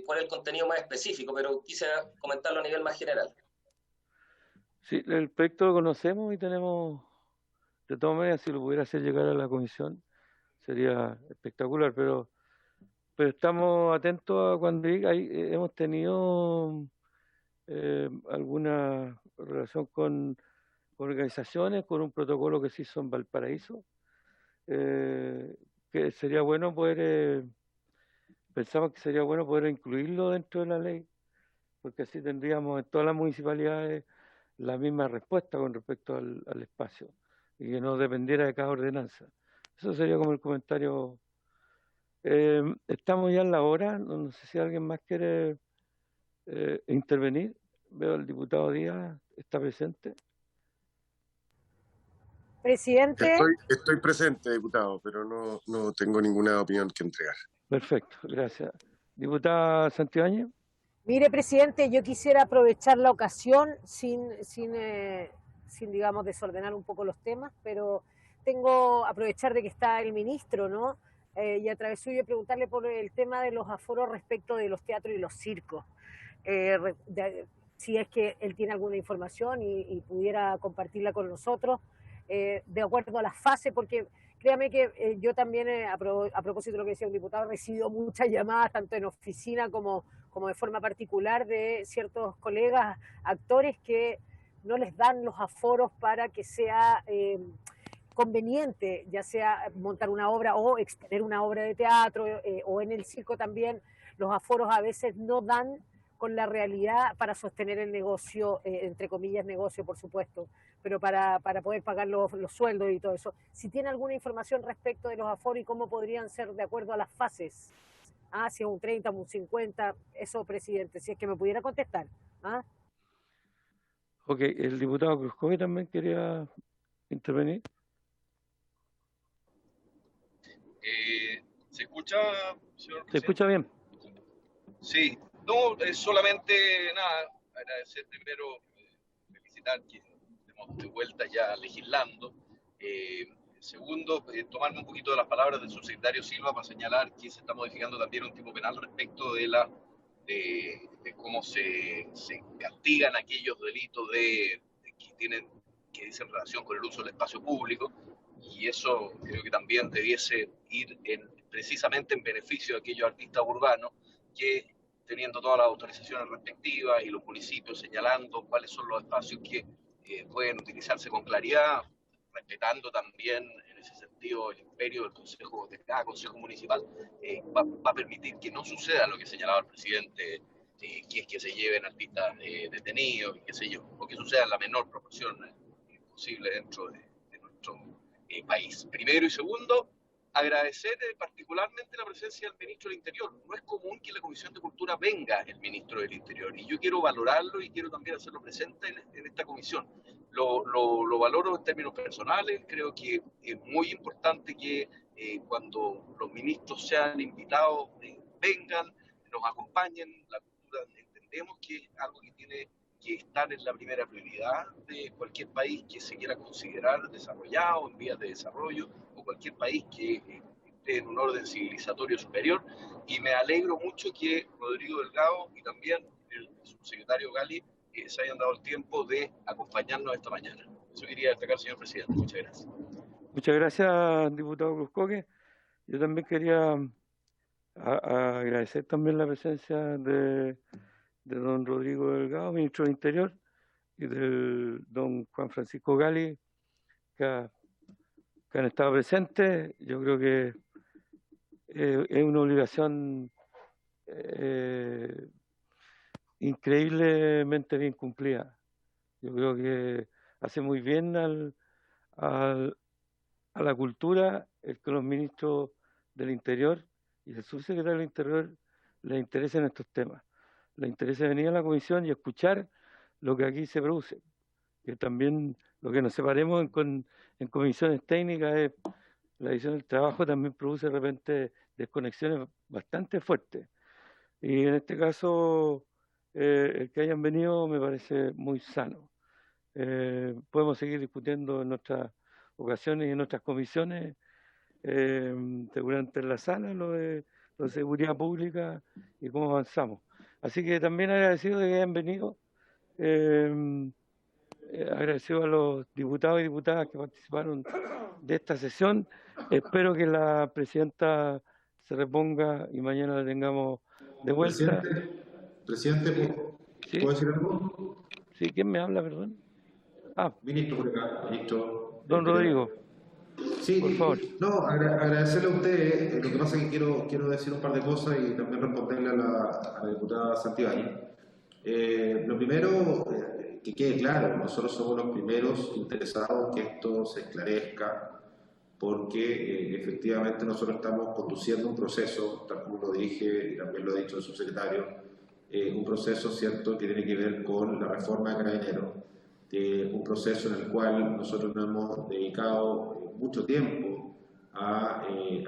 cuál es el contenido más específico, pero quise comentarlo a nivel más general. Sí, el proyecto lo conocemos y tenemos, de todas maneras, si lo pudiera hacer llegar a la comisión, sería espectacular, pero pero estamos atentos a cuando diga. Hemos tenido alguna relación con organizaciones, con un protocolo que se hizo en Valparaíso, que sería bueno poder, pensamos que sería bueno poder incluirlo dentro de la ley, porque así tendríamos en todas las municipalidades la misma respuesta con respecto al espacio y que no dependiera de cada ordenanza. Eso sería como el comentario. Estamos ya en la hora, no sé si alguien más quiere intervenir. Veo al diputado Díaz, está presente. Presidente. Estoy presente, diputado, pero no tengo ninguna opinión que entregar. Perfecto, gracias. Diputada Santibáñez. Mire, presidente, yo quisiera aprovechar la ocasión sin digamos, desordenar un poco los temas, pero aprovechar de que está el ministro, ¿no? Y a través suyo preguntarle por el tema de los aforos respecto de los teatros y los circos. Si es que él tiene alguna información y pudiera compartirla con nosotros, de acuerdo a las fases, porque créame que yo también, a propósito de lo que decía un diputado, recibo muchas llamadas, tanto en oficina como de forma particular, de ciertos colegas, actores que no les dan los aforos para que sea conveniente, ya sea montar una obra o exponer una obra de teatro, o en el circo también, los aforos a veces no dan con la realidad para sostener el negocio, entre comillas negocio, por supuesto, pero para poder pagar los sueldos y todo eso. Si tiene alguna información respecto de los aforos y cómo podrían ser de acuerdo a las fases, si es un 30, un 50, eso, presidente, si es que me pudiera contestar. Ok, el diputado Cruzcoque también quería intervenir. ¿Se escucha, señor presidente? ¿Se escucha bien? Sí, no, solamente nada, agradecer primero, felicitar que estemos de vuelta ya legislando. Segundo, tomarme un poquito de las palabras del subsecretario Silva para señalar que se está modificando también un tipo penal respecto de cómo se castigan aquellos delitos que dicen relación con el uso del espacio público, y eso creo que también debiese ir precisamente en beneficio de aquellos artistas urbanos que, teniendo todas las autorizaciones respectivas y los municipios señalando cuáles son los espacios que pueden utilizarse con claridad, respetando también en ese sentido el imperio del consejo, de cada consejo municipal, va a permitir que no suceda lo que señalaba el presidente, que es que se lleven artistas detenidos, y qué sé yo, o que suceda en la menor proporción posible dentro de nuestro país. Primero, y segundo, agradecer particularmente la presencia del ministro del Interior. No es común que en la Comisión de Cultura venga el ministro del Interior, y yo quiero valorarlo y quiero también hacerlo presente en esta comisión. Lo valoro en términos personales. Creo que es muy importante que cuando los ministros sean invitados, vengan, nos acompañen. La cultura entendemos que es algo que tiene que estar en la primera prioridad de cualquier país que se quiera considerar desarrollado, en vías de desarrollo, o cualquier país que esté en un orden civilizatorio superior. Y me alegro mucho que Rodrigo Delgado y también el subsecretario Gali se hayan dado el tiempo de acompañarnos esta mañana. Eso quería destacar, señor presidente. Muchas gracias. Muchas gracias, diputado Cruzcoque. Yo también quería agradecer también la presencia de don Rodrigo Delgado, ministro del Interior, y del don Juan Francisco Gali, que han estado presentes. Yo creo que es una obligación increíblemente bien cumplida. Yo creo que hace muy bien a la cultura el que los ministros del Interior y el subsecretario del Interior les interesen estos temas. Les interesa venir a la comisión y escuchar lo que aquí se produce. Que también lo que nos separemos en comisiones técnicas es la división del trabajo, también produce de repente desconexiones bastante fuertes. Y en este caso, el que hayan venido me parece muy sano. Podemos seguir discutiendo en nuestras ocasiones y en nuestras comisiones, seguramente en la sala, lo de seguridad pública y cómo avanzamos. Así que también agradecido de que hayan venido, agradecido a los diputados y diputadas que participaron de esta sesión. Espero que la presidenta se reponga y mañana la tengamos de vuelta. Presidente, ¿Sí? ¿puedo decir algo? Sí, ¿quién me habla, perdón? Ministro por acá, ministro. Don Rodrigo. Sí, por favor. No, agradecerle a usted. Lo que pasa es que quiero decir un par de cosas y también responderle a la diputada Santibáñez. Lo primero, que quede claro, nosotros somos los primeros interesados en que esto se esclarezca, porque efectivamente nosotros estamos conduciendo un proceso, tal como lo dije y también lo ha dicho el subsecretario, un proceso, ¿cierto?, que tiene que ver con la reforma de Carabineros, un proceso en el cual nosotros nos hemos dedicado mucho tiempo a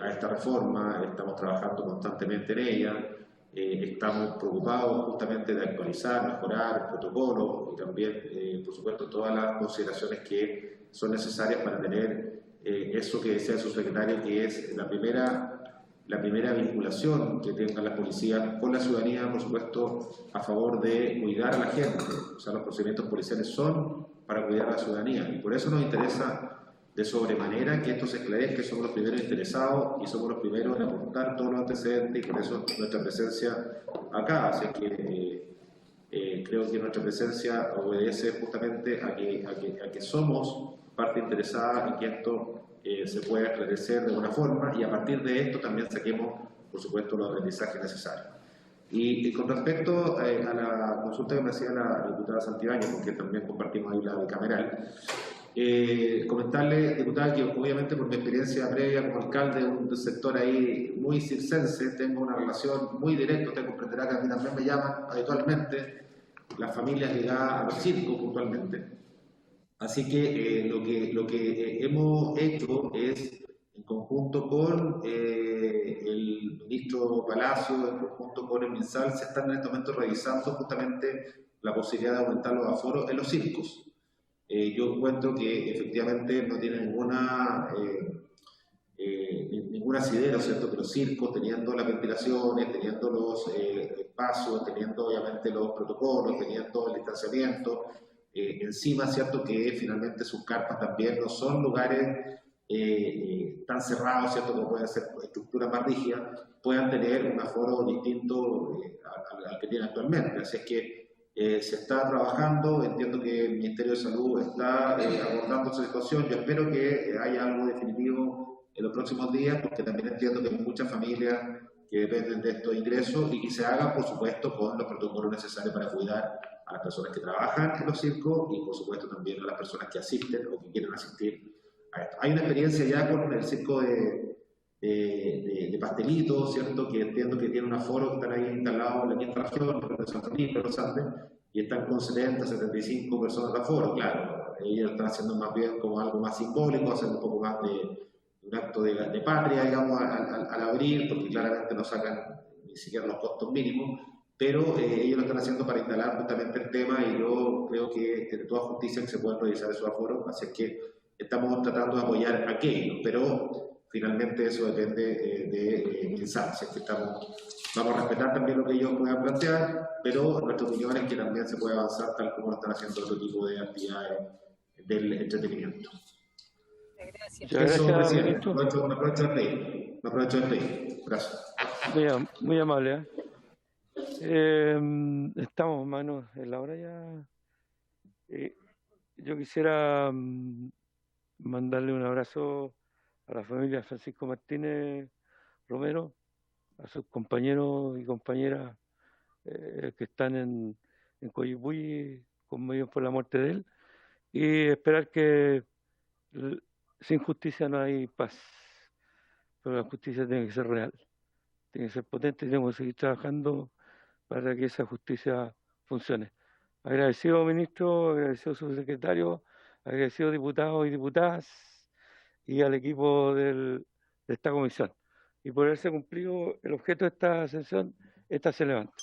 esta reforma, estamos trabajando constantemente en ella, estamos preocupados justamente de actualizar, mejorar el protocolo y también, por supuesto, todas las consideraciones que son necesarias para tener eso que decía el subsecretario, que es la primera vinculación que tenga la policía con la ciudadanía, por supuesto, a favor de cuidar a la gente. O sea, los procedimientos policiales son para cuidar a la ciudadanía y por eso nos interesa de sobremanera que esto se esclarezca. Somos los primeros interesados y somos los primeros en aportar todos los antecedentes y por eso nuestra presencia acá. Así que creo que nuestra presencia obedece justamente a que somos parte interesada en que esto se pueda esclarecer de alguna forma y a partir de esto también saquemos, por supuesto, los aprendizajes necesarios. Y con respecto a la consulta que me hacía la diputada Santibáñez, porque también compartimos ahí la bicameral, comentarle, diputada, que obviamente por mi experiencia previa como alcalde de un sector ahí muy circense, tengo una relación muy directa. Usted comprenderá que a mí también me llaman habitualmente las familias ligadas a los circos puntualmente. Así que lo que hemos hecho es, en conjunto con el ministro Palacio, en conjunto con el MinSal, se están en este momento revisando justamente la posibilidad de aumentar los aforos en los circos. Yo encuentro que efectivamente no tiene ningún asidero, ¿cierto?, que los circos, teniendo las ventilaciones, teniendo los espacios, teniendo obviamente los protocolos, teniendo el distanciamiento, encima, ¿cierto?, que finalmente sus carpas también no son lugares tan cerrados, ¿cierto?, como pueden ser estructuras más rígidas, puedan tener un aforo distinto al que tienen actualmente. Así es que se está trabajando, entiendo que el Ministerio de Salud está abordando esa situación. Yo espero que haya algo definitivo en los próximos días, porque también entiendo que hay muchas familias que dependen de estos ingresos y que se hagan, por supuesto, con los protocolos necesarios para cuidar a las personas que trabajan en los circos y, por supuesto, también a las personas que asisten o que quieren asistir a esto. Hay una experiencia ya con el circo de Pastelito, ¿cierto?, que entiendo que tiene un aforo, que están ahí instalados en la quinta región, de Santa Anita, los Andes, y están con 70, 75 personas de aforo. Claro, ellos están haciendo más bien como algo más simbólico, haciendo un poco más de un acto de patria, digamos, al abrir, porque claramente no sacan ni siquiera los costos mínimos, pero ellos lo están haciendo para instalar justamente el tema y yo creo que de toda justicia que se pueden revisar esos aforos, así es que estamos tratando de apoyar aquello, pero finalmente eso depende de MinSal, así es que vamos a respetar también lo que ellos puedan plantear, pero nuestra opinión es que también se puede avanzar tal como lo están haciendo otro tipo de actividades del entretenimiento. Gracias. Eso, Gracias, presidente. ministro. Me aprovecho de reír. Gracias. Muy amable. Estamos, manos, en la hora ya. Yo quisiera mandarle un abrazo a la familia Francisco Martínez Romero, a sus compañeros y compañeras que están en Coyipulli conmovidos por la muerte de él, y esperar que sin justicia no hay paz, pero la justicia tiene que ser real, tiene que ser potente y tenemos que seguir trabajando para que esa justicia funcione. Agradecido, ministro, agradecido, subsecretario, agradecido, diputados y diputadas, y al equipo de esta comisión. Y por haberse cumplido el objeto de esta sesión, esta se levanta.